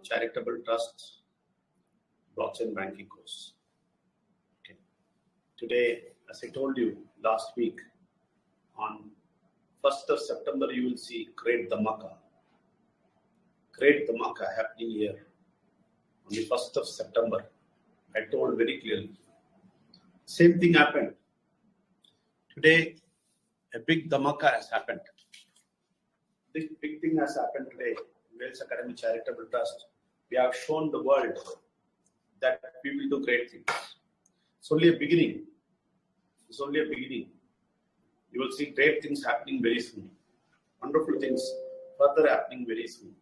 Charitable Trust Blockchain Banking course. Okay. Today, as I told you last week, on 1st of September, you will see Great Dhamaka. Great Dhamaka happening here on the 1st of September. I told very clearly. Same thing happened. Today, a big Dhamaka has happened. This big thing has happened today. Wales Academy Charitable Trust. We have shown the world that we will do great things. It's only a beginning. It's only a beginning. You will see great things happening very soon. Wonderful things further happening very soon.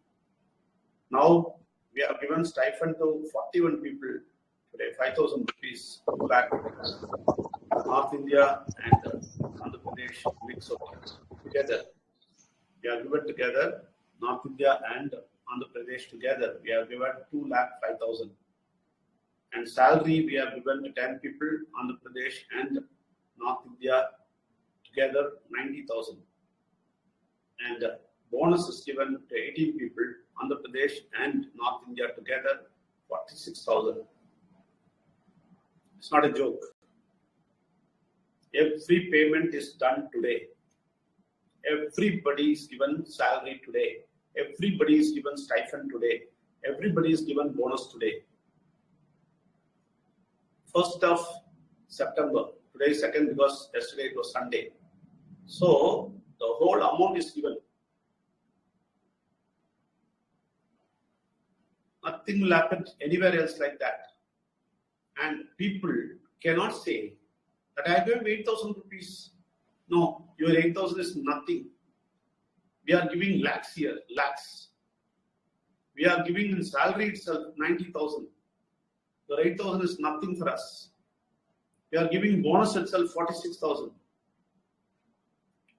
Now, we have given stipend to 41 people today, 5,000 rupees back North India and Andhra Pradesh mix of together. We have given together North India and Andhra Pradesh together. We have given 2,05,000. And salary we have given to 10 people, Andhra Pradesh and North India together 90,000. And bonus is given to 18 people, Andhra Pradesh and North India together 46,000. It's not a joke. Every payment is done today. Everybody is given salary today. Everybody is given stipend today. Everybody is given bonus today. 1st of September. Today is 2nd because yesterday it was Sunday. So the whole amount is given. Nothing will happen anywhere else like that. And people cannot say that I gave 8,000 rupees. No, your 8,000 is nothing. We are giving lakhs here, lakhs. We are giving in salary itself 90,000. Your 8,000 is nothing for us. We are giving bonus itself 46,000.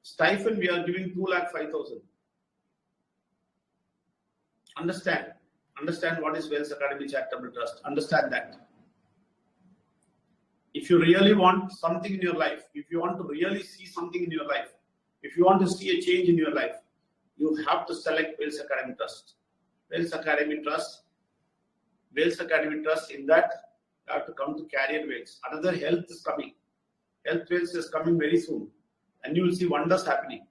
Stipend we are giving 2,05,000. Understand what is Wales Academy Charitable Trust. Understand that. If you really want something in your life, if you want to really see something in your life, if you want to see a change in your life, you have to select Wales Academy Trust. Wales Academy Trust, in that you have to come to Career Wales. Another health is coming. Health Wales is coming very soon. And you will see wonders happening.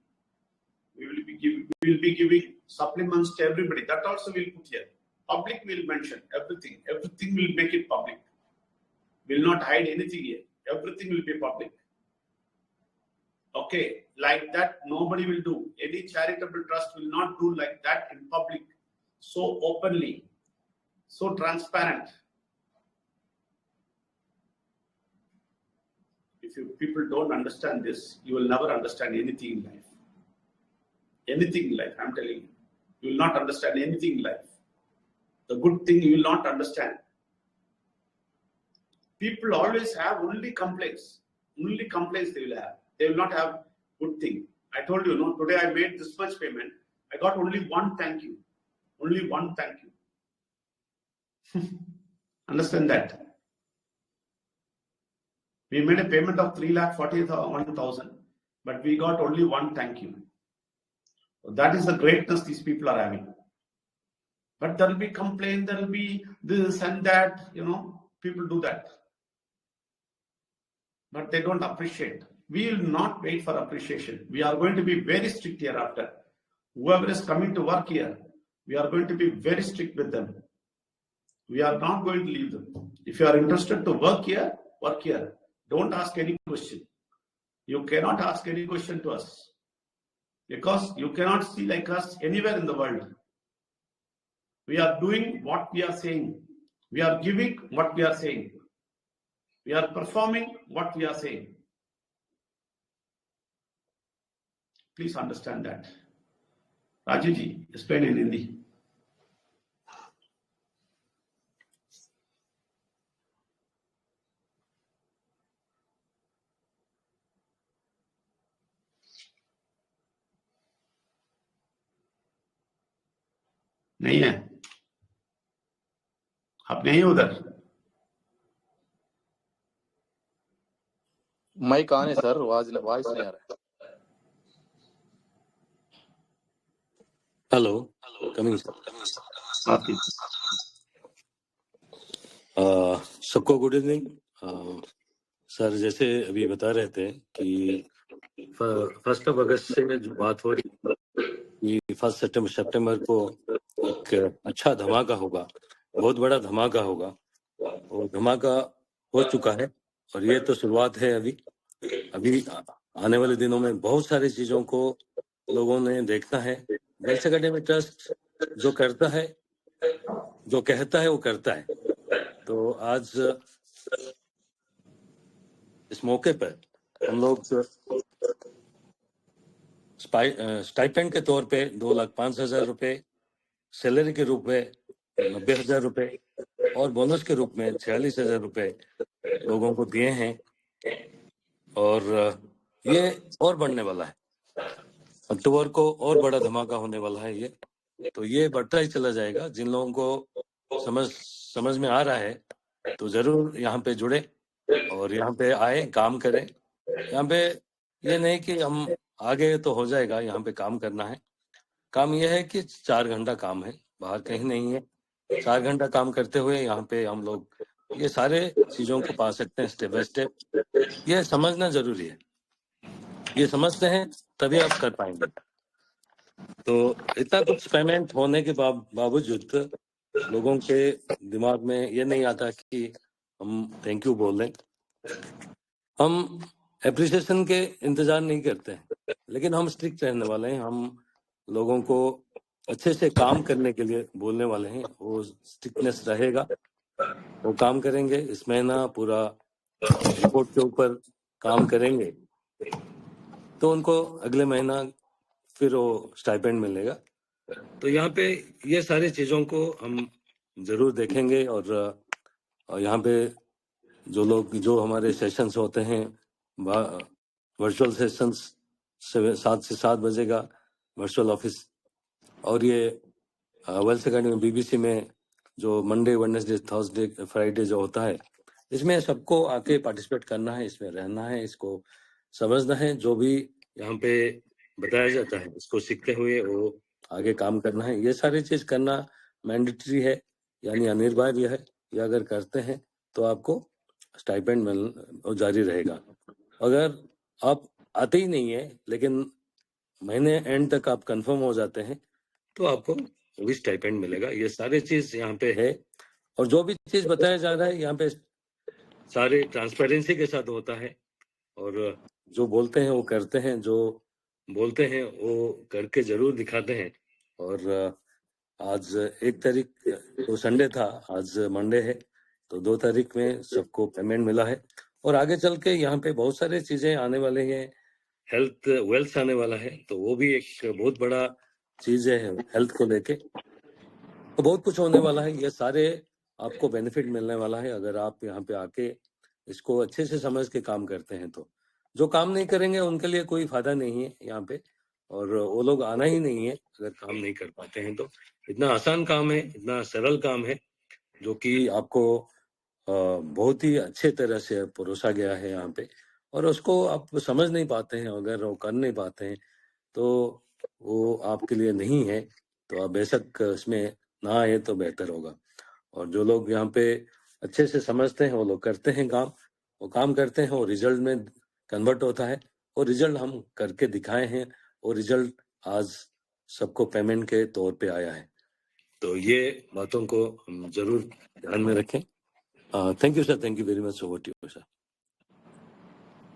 We will be giving supplements to everybody. That also we'll put here. Public will mention everything. Everything will make it public. Will not hide anything here. Everything will be public. Okay, like that nobody will do. Any charitable trust will not do like that in public, so openly, so transparent. If people don't understand this, you will never understand anything in life. Anything in life, I'm telling you. You will not understand anything in life. The good thing you will not understand. People always have only complaints. Only complaints they will have. They will not have good thing. I told you, no, today I made this much payment. I got only one thank you. Only one thank you. Understand that? We made a payment of 3,41,000, but we got only one thank you. So that is the greatness these people are having. But there will be complaint, there will be this and that, people do that. But they don't appreciate. We will not wait for appreciation. We are going to be very strict hereafter. Whoever is coming to work here, we are going to be very strict with them. We are not going to leave them. If you are interested to work here, work here. Don't ask any question. You cannot ask any question to us. Because you cannot see like us anywhere in the world. We are doing what we are saying. We are giving what we are saying. We are performing what we are saying. Please understand that. Rajuji, explain in Hindi. नहीं है, आप नहीं हो उधर. Mic on है sir, voice नहीं आ रहा है. Hello, coming sir. सबको गुड इवनिंग। सर जैसे अभी बता रहे थे कि 1 अगस्त से जो बात हो रही कि 1 सितंबर को एक अच्छा धमाका होगा, बहुत बड़ा धमाका होगा। वो धमाका हो चुका है और ये तो शुरुआत है। अभी आने वाले दिनों में बहुत सारी चीजों को लोगों ने देखना है। वेल्थ एकेडमी ट्रस्ट जो करता है, जो कहता है वो करता है। तो आज इस मौके पर हम लोग स्टाइपेंड के तौर पे 2,05,000 रुपए, सैलरी के रूप में 90,000 रुपए और बोनस के रूप में 46,000 रुपए लोगों को दिए हैं। और ये और बढ़ने वाला है। अक्टूबर को और बड़ा धमाका होने वाला है ये। तो ये बढ़ता ही चला जाएगा। जिन लोगों को समझ में आ रहा है तो जरूर यहाँ पे जुड़े और यहाँ पे आए, काम करें। यहाँ पे ये नहीं कि हम आगे तो हो जाएगा, यहाँ पे काम करना है। काम यह है कि 4 घंटा काम है, बाहर कहीं नहीं है। 4 घंटा काम करते हुए यहाँ पे हम लोग ये सारे चीजों को पा सकते हैं स्टेप बाय स्टेप। ये समझना जरूरी है। ये समझते हैं तभी आप कर पाएंगे। तो इतना कुछ पेमेंट होने के बावजूद लोगों के दिमाग में ये नहीं आता कि हम थैंक यू बोल दें। हम एप्रिसिएशन के इंतजार नहीं करते हैं, लेकिन हम स्ट्रिक्ट रहने वाले हैं। हम लोगों को अच्छे से काम करने के लिए बोलने वाले हैं। वो स्ट्रिक्टनेस रहेगा, वो काम करेंगे। इस महीना पूरा रिपोर्ट के ऊपर काम करेंगे तो उनको अगले महीना फिर वो स्टाइपेंड मिलेगा। तो यहाँ पे ये सारी चीजों को हम जरूर देखेंगे। और यहाँ पे जो हमारे सेशंस होते हैं, वर्चुअल सेशंस 7 से 7 बजेगा वर्चुअल ऑफिस। और ये वेल्थ एकेडमी बीबीसी में जो मंडे, वेडनेसडे, थर्सडे, फ्राइडे जो होता है, इसमें सबको आके पार्टिसिपेट करना है, इसमें रहना है, इसको समझना है। जो भी यहाँ पे बताया जाता है इसको सीखते हुए वो आगे काम करना है। ये सारी चीज करना मैंडेटरी है, यानी अनिवार्य है। ये अगर करते हैं तो आपको स्टाइपेंड मिल जारी रहेगा। अगर आप आते ही नहीं है लेकिन महीने एंड तक आप कंफर्म हो जाते हैं तो आपको भी स्टाइपेंड मिलेगा। ये सारी चीज यहाँ पे है। और जो भी चीज बताया जा रहा है यहाँ पे सारे ट्रांसपेरेंसी के साथ होता है। और जो बोलते हैं वो करते हैं, जो बोलते हैं वो करके जरूर दिखाते हैं। और आज 1 तारीख तो संडे था, आज मंडे है, तो 2 तारीख में सबको पेमेंट मिला है। और आगे चल के यहाँ पे बहुत सारी चीजें आने वाले हैं। हेल्थ वेल्थ आने वाला है, तो वो भी एक बहुत बड़ा चीज है हेल्थ को लेके। तो बहुत कुछ होने वाला है। ये सारे आपको बेनिफिट मिलने वाला है अगर आप यहाँ पे आके इसको अच्छे से समझ के काम करते हैं। तो जो काम नहीं करेंगे उनके लिए कोई फायदा नहीं है यहाँ पे, और वो लोग आना ही नहीं है अगर काम नहीं कर पाते हैं। तो इतना आसान काम है, इतना सरल काम है, जो कि आपको बहुत ही अच्छे तरह से परोसा गया है यहाँ पे। और उसको आप समझ नहीं पाते हैं, अगर वो कर नहीं पाते हैं तो वो आपके लिए नहीं है। तो आप बेशक इसमें ना आए तो बेहतर होगा। और जो लोग यहाँ पे अच्छे से समझते हैं वो लोग करते हैं काम, वो काम करते हैं, वो रिजल्ट में कन्वर्ट होता है। वो रिजल्ट हम करके दिखाए हैं, वो रिजल्ट आज सबको पेमेंट के तौर पे आया है। तो ये बातों को हम जरूर ध्यान में रखें। Thank you sir, thank you very much. Over to you sir.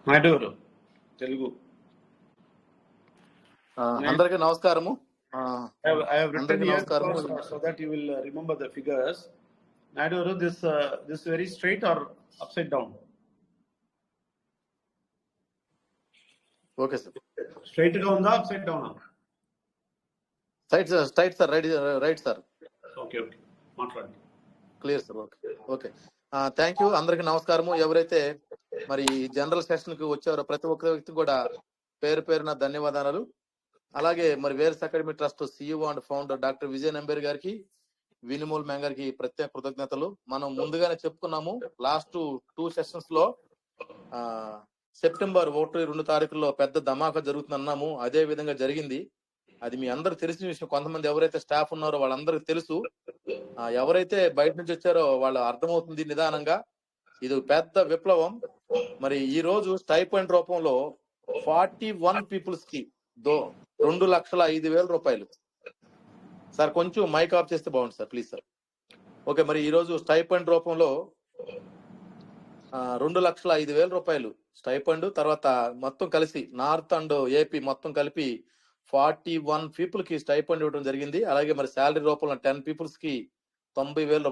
Naidu Telugu. అందరికీ నమస్కారము. I have written అందరికీ here నమస్కారము. so that you will remember the figures. Naidu, this very straight or upside down? Okay sir. Straight గా ఉందా, upside down? Straight sir, right sir. Okay, మాట్లాడండి. Clear sir. Okay. Thank you. అందరికీ నమస్కారము. ఎవరైతే మరి general session కి వచ్చారో ప్రతి ఒక్క వ్యక్తి కూడా పేరు పేరున ధన్యవాదాలు. అలాగే మరి Vels academy trust CEO and founder doctor Vijay Nambiar గారికి, వినిమోల్ మ్యాంగ్ గారికి ప్రత్యేక కృతజ్ఞతలు. మనం ముందుగానే చెప్పుకున్నాము, లాస్ట్ 2 సెషన్స్ లో సెప్టెంబర్ 1, 2 తారీఖుల్లో పెద్ద ధమాకా జరుగుతుంది అన్నాము. అదే విధంగా జరిగింది. అది మీ అందరు తెలిసిన విషయం. కొంతమంది ఎవరైతే స్టాఫ్ ఉన్నారో వాళ్ళందరికీ తెలుసు. ఎవరైతే బయట నుంచి వచ్చారో వాళ్ళు అర్థమవుతుంది నిదానంగా. ఇది పెద్ద విప్లవం. మరి ఈ రోజు స్టైపెండ్ రూపంలో 41 పీపుల్స్ కి 2,05,000 రూపాయలు. సార్ కొంచెం మైక్ ఆఫ్ చేస్తే బాగుంది సార్, ప్లీజ్ సార్. ఓకే, మరి ఈ రోజు స్టైపెండ్ రూపంలో 2,05,000 రూపాయలు స్టైపెండ్. తర్వాత మొత్తం కలిసి నార్త్ అండ్ ఏపీ మొత్తం కలిపి 41 పీపుల్ కి స్టైపెండ్ ఇవ్వడం జరిగింది. అలాగే మరి శాలరీ రూపంలో 10 పీపుల్స్ కి 90,000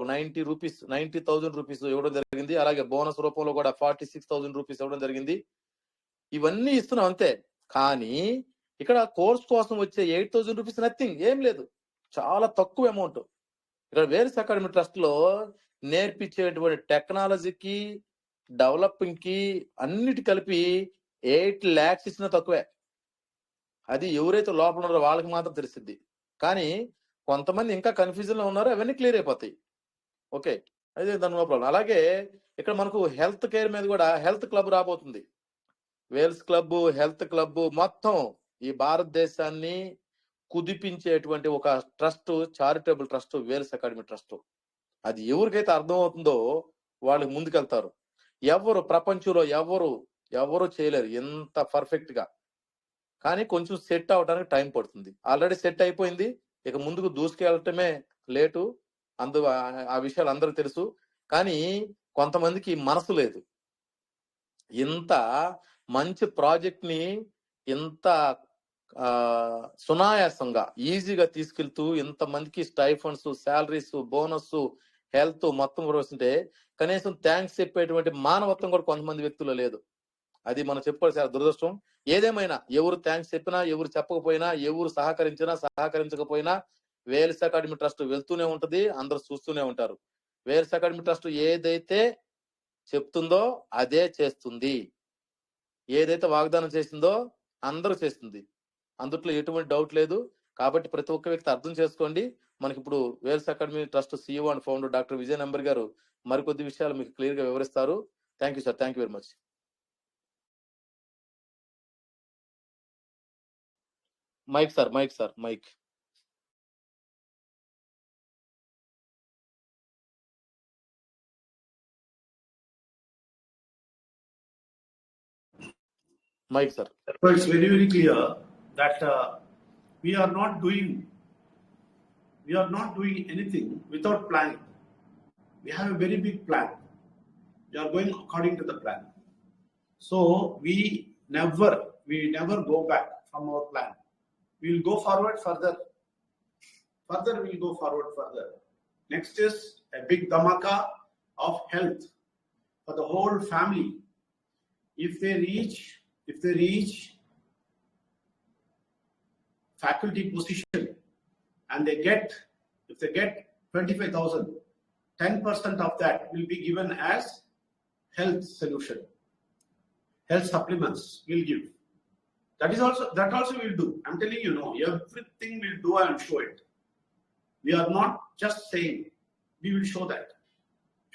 90,000 రూపీస్ ఇవ్వడం జరిగింది. అలాగే బోనస్ రూపంలో కూడా 46,000 రూపీస్ ఇవ్వడం జరిగింది. ఇవన్నీ ఇస్తున్నాం అంతే. కానీ ఇక్కడ కోర్స్ కోసం వచ్చే 8,000 రూపీస్ నథింగ్, ఏం లేదు, చాలా తక్కువ అమౌంట్. ఇక్కడ వేర్స్ అకాడమీ ట్రస్ట్ లో నేర్పించేటువంటి టెక్నాలజీకి డెవలపింగ్ కి అన్నిటి కలిపి 8 lakhs ఇచ్చినా తక్కువే. అది ఎవరైతే లోపల ఉన్నారో వాళ్ళకి మాత్రం తెలిసిద్ది. కానీ కొంతమంది ఇంకా కన్ఫ్యూజన్ లో ఉన్నారో అవన్నీ క్లియర్ అయిపోతాయి. ఓకే, అదే దాని నో ప్రాబ్లం. అలాగే ఇక్కడ మనకు హెల్త్ కేర్ మీద కూడా హెల్త్ క్లబ్ రాబోతుంది. వేల్స్ క్లబ్, హెల్త్ క్లబ్ మొత్తం ఈ భారతదేశాన్ని కుదిపించేటువంటి ఒక trust, charitable trust Wales academy trust. అది ఎవరికైతే అర్థమవుతుందో వాళ్ళు ముందుకెళ్తారు. ఎవరు ప్రపంచంలో ఎవరు చేయలేరు ఎంత పర్ఫెక్ట్ గా. కానీ కొంచెం సెట్ అవడానికి టైం పడుతుంది. ఆల్రెడీ సెట్ అయిపోయింది, ఇక ముందుకు దూసుకెళ్ళటమే లేటు. ఆ విషయాలు అందరికి తెలుసు. కానీ కొంతమందికి మనసు లేదు. ఇంత మంచి ప్రాజెక్ట్ ని ఇంత సునాయాసంగా ఈజీగా తీసుకెళ్తూ ఇంతమందికి స్టైఫండ్స్, శాలరీస్, బోనస్, హెల్త్ మొత్తం కూడా వస్తుంటే కనీసం థ్యాంక్స్ చెప్పేటువంటి మానవత్వం కూడా కొంతమంది వ్యక్తుల్లో లేదు. అది మనం చెప్పాలి సార్, దురదృష్టం. ఏదేమైనా ఎవరు థ్యాంక్స్ చెప్పినా, ఎవరు చెప్పకపోయినా, ఎవరు సహకరించినా సహకరించకపోయినా వేల్స్ అకాడమీ ట్రస్ట్ వెళ్తూనే ఉంటది, అందరూ చూస్తూనే ఉంటారు. వేల్స్ అకాడమీ ట్రస్ట్ ఏదైతే చెప్తుందో అదే చేస్తుంది. ఏదైతే వాగ్దానం చేసిందో అందరూ చేస్తుంది. అందుట్లో ఎటువంటి డౌట్ లేదు. కాబట్టి ప్రతి ఒక్క వ్యక్తి అర్థం చేసుకోండి. మనకి ఇప్పుడు Wales academy trust CEO and founder doctor Vijay నంబర్ గారు మరికొద్ది విషయాలు మీకు క్లియర్ గా వివరిస్తారు. Thank you sir, thank you very much. Mike sir, mike. Mike sir. So it's very clear that we are not doing anything without planning. We have a very big plan. We are going according to the plan. So we never go back from our plan. We will go forward further. We'll go forward further. Next is a big dhamaka of health for the whole family. If they reach faculty position and if they get 25,000, 10% of that will be given as health solution. Health supplements will give. That also we'll do. I'm telling you, everything we'll do and show it. We are not just saying, we will show that.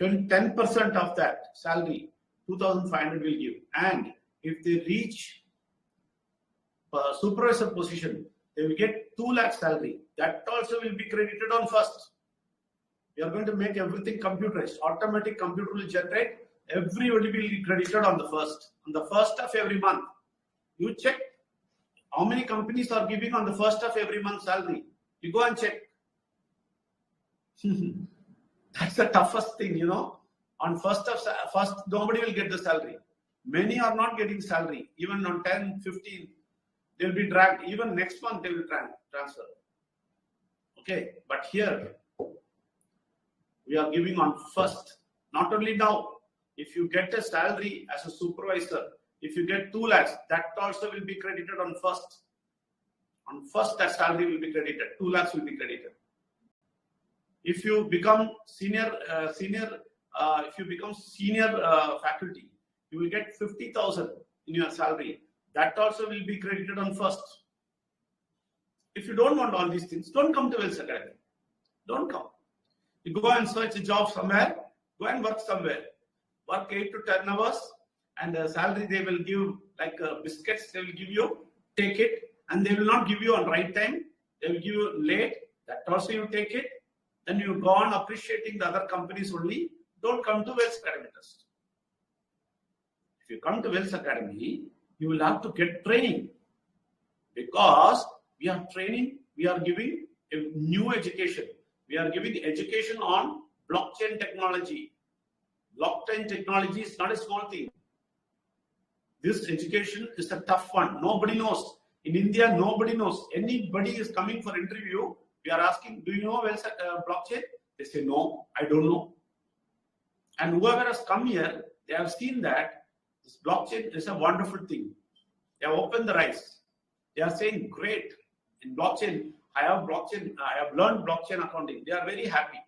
10% of that salary, 2,500 will give. And if they reach supervisor position, they will get 2 lakh salary. That also will be credited on first. We are going to make everything computerized. Automatic computer will generate. Everybody will be credited on the first. On the first of every month. You check how many companies are giving on the first of every month salary. You go and check. That's the toughest thing, On first, nobody will get the salary. Many are not getting salary. Even on 10, 15, they will be dragged. Even next month, they will transfer. Okay, but here, we are giving on first. Not only now, if you get a salary as a supervisor, if you get 2 lakhs, that also will be credited on first. On first, that salary will be credited. 2 lakhs will be credited. If you become senior faculty, you will get 50,000 in your salary. That also will be credited on first. If you don't want all these things, don't come to Wells Academy. Don't come. You go and search a job somewhere, go and work somewhere. Work 8 to 10 hours, and the salary they will give, like biscuits, they will give you. Take it and they will not give you on right time. They will give you late. That also you take it. Then you go on appreciating the other companies only. Don't come to Wells Academy Trust. If you come to Wells Academy, you will have to get training, because we are training, we are giving a new education. We are giving education on blockchain technology. Blockchain technology is not a small thing. This education is a tough one. Nobody knows. In India, nobody knows. Anybody is coming for interview, we are asking, do you know blockchain? They say, no, I don't know. And whoever has come here, they have seen that this blockchain is a wonderful thing. They have opened their eyes. They are saying, great, in blockchain, I have learned blockchain accounting. They are very happy.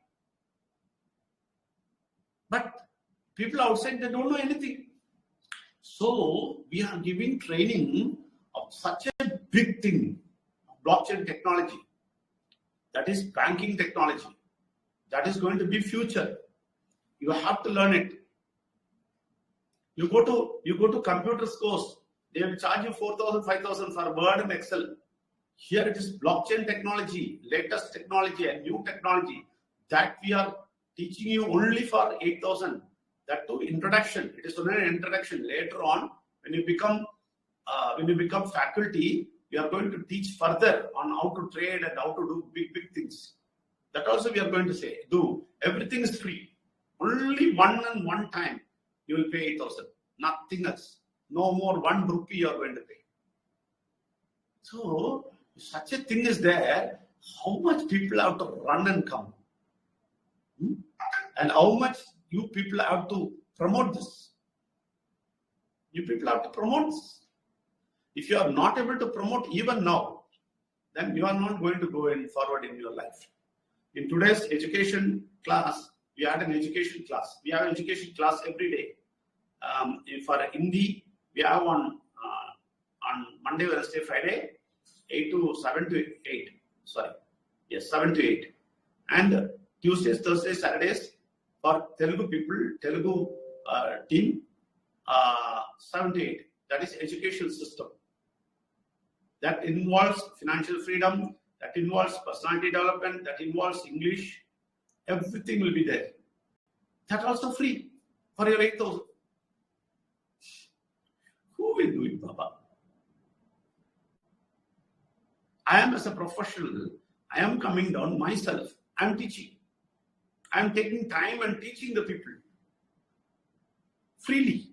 But people outside, they don't know anything. So we are giving training of such a big thing, blockchain technology. That is banking technology. That is going to be future. You have to learn it. You go to computer course, they will charge you 4,000, 5,000 for Word and Excel. Here it is blockchain technology, latest technology and new technology that we are teaching you only for 8,000. That too introduction. It is only an introduction. Later on, when you become faculty, we are going to teach further on how to trade and how to do big things. That also we are going to say, do. Everything is free. Only one time you will pay 8,000. Nothing else. No more 1 rupee you are going to pay. So, if such a thing is there, how much people have to run and come? And how much you people have to promote this? You people have to promote this. If you are not able to promote even now, then you are not going to go forward in your life. In today's education class, we had an education class. We have education class every day. For Hindi, we have on Monday, Wednesday, Friday, 7 to 8. Sorry. Yes, 7 to 8. And Tuesdays, Thursdays, Saturdays, for Telugu people, Telugu team, 7 to 8. That is education system. That involves financial freedom, that involves personality development, that involves English. Everything will be there. That also free for your 8,000. Who will do it, Baba? I am as a professional, I am coming down myself. I am teaching. I am taking time and teaching the people freely.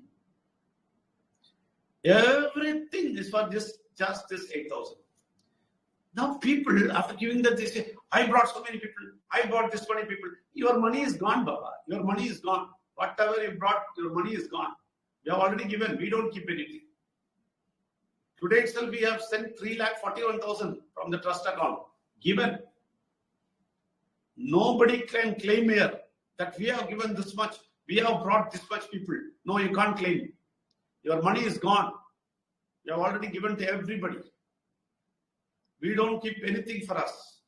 Everything is for just this 8,000. Now people, after giving that, they say, I brought so many people. I brought this many people. Your money is gone, Baba. Your money is gone. Whatever you brought, your money is gone. We have already given. We don't keep anything. Today itself, we have sent 3,41,000 from the trust account. Given. Nobody can claim here that we have given this much. We have brought this much people. No, you can't claim. Your money is gone. You have already given to everybody. We don't keep anything for us.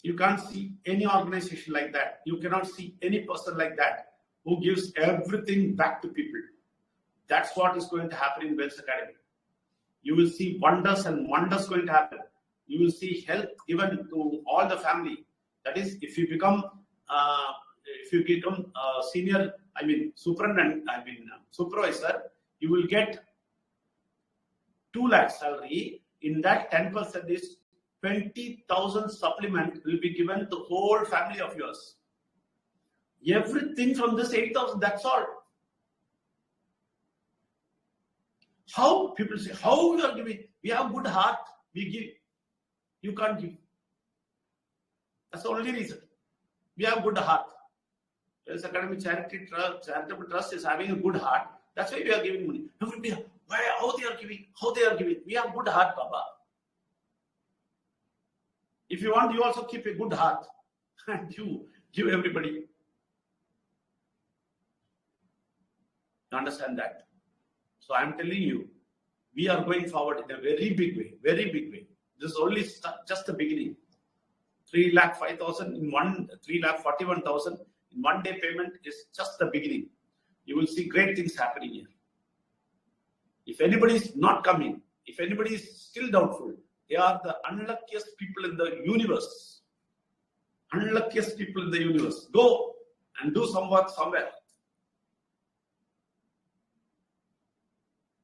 You can't see any organization like that. You cannot see any person like that who gives everything back to people. That's what is going to happen in Wells Academy. You will see wonders and wonders going to happen. You will see health given to all the family. That is, if you become senior, supervisor, you will get 2 lakh salary. In that, 10% is 20,000 supplement will be given to whole family of yours. Everything from this 8,000, that's all. How people say, how we are giving? We have good heart, we give. You can't give. That's the only reason. We have good heart. Wells Academy Charitable Trust is having a good heart. That's why we are giving money. How they are giving? How they are giving? We have good heart, Baba. If you want, you also keep a good heart and you give everybody. You understand that? So I am telling you, we are going forward in a very big way, very big way. This is only just the beginning. 3,05,000 in 3,41,000 in 1 day payment is just the beginning. You will see great things happening here. If anybody is not coming, If anybody is still doubtful, they are the unluckiest people in the universe. Unluckiest people in the universe. Go and do some work somewhere.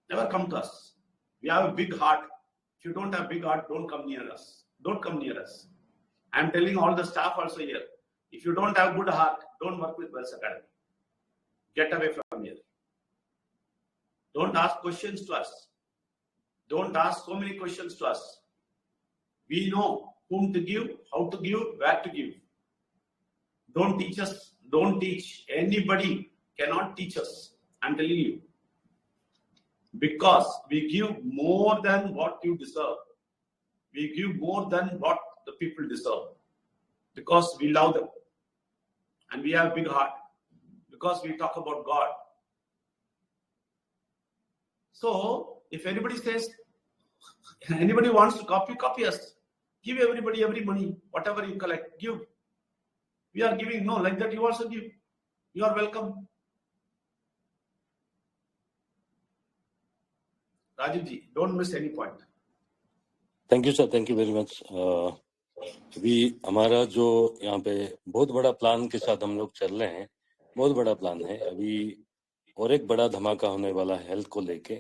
Never come to us. We have a big heart. If you don't have big heart, don't come near us. Don't come near us. I am telling all the staff also here. If you don't have good heart, don't work with Wells Academy. Get away from here. Don't ask questions to us. Don't ask so many questions to us. We know whom to give, how to give, where to give. Don't teach us. Don't teach. Anybody cannot teach us. I'm telling you. Because we give more than what you deserve. We give more than what the people deserve. Because we love them. And we have a big heart. Because we talk about God. So, if anybody says, anybody wants to copy us. Give everybody every money. Whatever you collect, give. We are giving. No, like that you also give. You are welcome. Rajiv ji, don't miss any point. Thank you sir, thank you very much. अभी हमारा जो यहाँ पे बहुत बड़ा plan के साथ हम लोग चल रहे हैं, बहुत बड़ा प्लान है अभी, और एक बड़ा धमाका होने वाला है हेल्थ को लेके।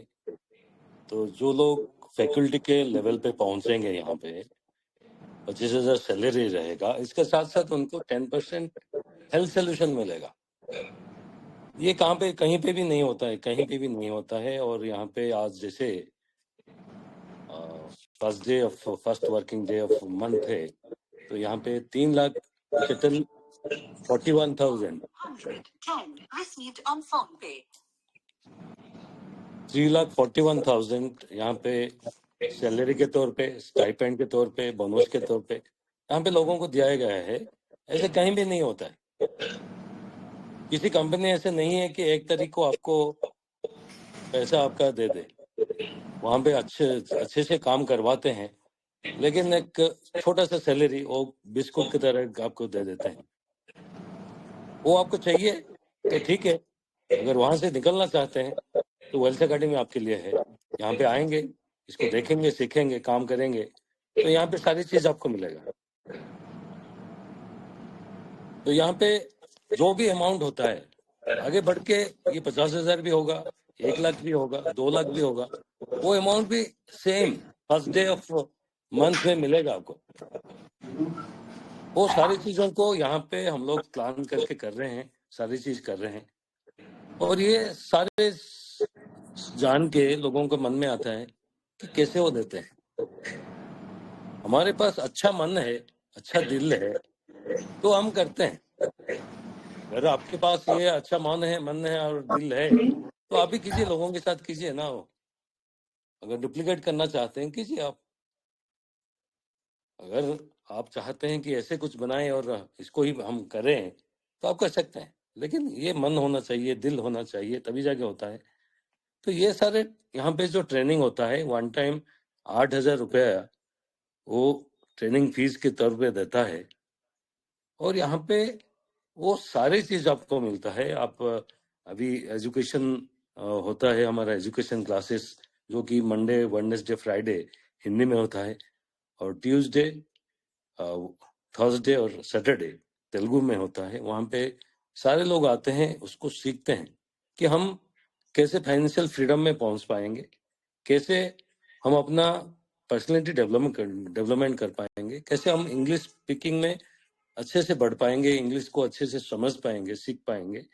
तो जो लोग फैकल्टी के लेवल पे पहुंचेंगे, यहाँ पे 25,000 सैलरी रहेगा, इसके साथ साथ उनको 10% हेल्थ सोल्यूशन मिलेगा। ये कहाँ पे, कहीं पे भी नहीं होता है, कहीं पे भी नहीं होता है। और यहाँ पे आज जैसे first working day of month है, तो यहाँ पे 3,41,000 यहाँ पे सैलरी के तौर पे, स्टाइपेंड के तौर पे, बोनस के तौर पे यहाँ पे लोगों को दिया गया है। ऐसे कहीं भी नहीं होता है। किसी कंपनी ऐसे नहीं है कि 1 तारीख को आपको पैसा आपका दे दे। वहां पे अच्छे से काम करवाते हैं, लेकिन एक छोटा सा सैलरी वो बिस्कुट की तरह आपको दे देते हैं। वो आपको चाहिए तो ठीक है, अगर वहां से निकलना चाहते हैं तो वेल्थ अकेडमी आपके लिए है। यहाँ पे आएंगे, इसको देखेंगे, सीखेंगे, काम करेंगे, तो यहाँ पे सारी चीज आपको मिलेगा। तो यहाँ पे जो भी अमाउंट होता है, आगे बढ़ के ये 50,000 भी होगा, 1 लाख भी होगा, 2 लाख भी होगा, वो अमाउंट भी same first day of month में मिलेगा आपको। वो सारी चीजों को यहाँ पे हम लोग प्लान करके कर रहे हैं, सारी चीज कर रहे हैं। और ये सारे जान के लोगों के मन में आता है कि कैसे वो देते हैं। हमारे पास अच्छा मन है, अच्छा दिल है, तो हम करते हैं। अगर आपके पास ये अच्छा मन है और दिल है, तो आप भी कीजिए, लोगों के साथ कीजिए ना। वो अगर डुप्लीकेट करना चाहते हैं, कीजिए आप। अगर आप चाहते हैं कि ऐसे कुछ बनाएं और इसको ही हम करें, तो आप कर सकते हैं, लेकिन ये मन होना चाहिए, दिल होना चाहिए, तभी जाके होता है। तो ये सारे यहाँ पे जो ट्रेनिंग होता है, 1 टाइम 8,000 रुपया वो ट्रेनिंग फीस के तौर पे देता है। और यहाँ पे वो सारी चीज आपको मिलता है। आप अभी एजुकेशन होता है, हमारा एजुकेशन क्लासेस, जो कि मंडे, वेडनेसडे, फ्राइडे हिंदी में होता है, और ट्यूसडे, थर्सडे और सैटरडे तेलुगु में होता है। वहाँ पे सारे लोग आते हैं, उसको सीखते हैं कि हम कैसे फाइनेंशियल फ्रीडम में पहुंच पाएंगे, कैसे हम अपना पर्सनैलिटी डेवलपमेंट कर पाएंगे, कैसे हम इंग्लिश स्पीकिंग में अच्छे से बढ़ पाएंगे, इंग्लिश को अच्छे से समझ पाएंगे, सीख पाएंगे।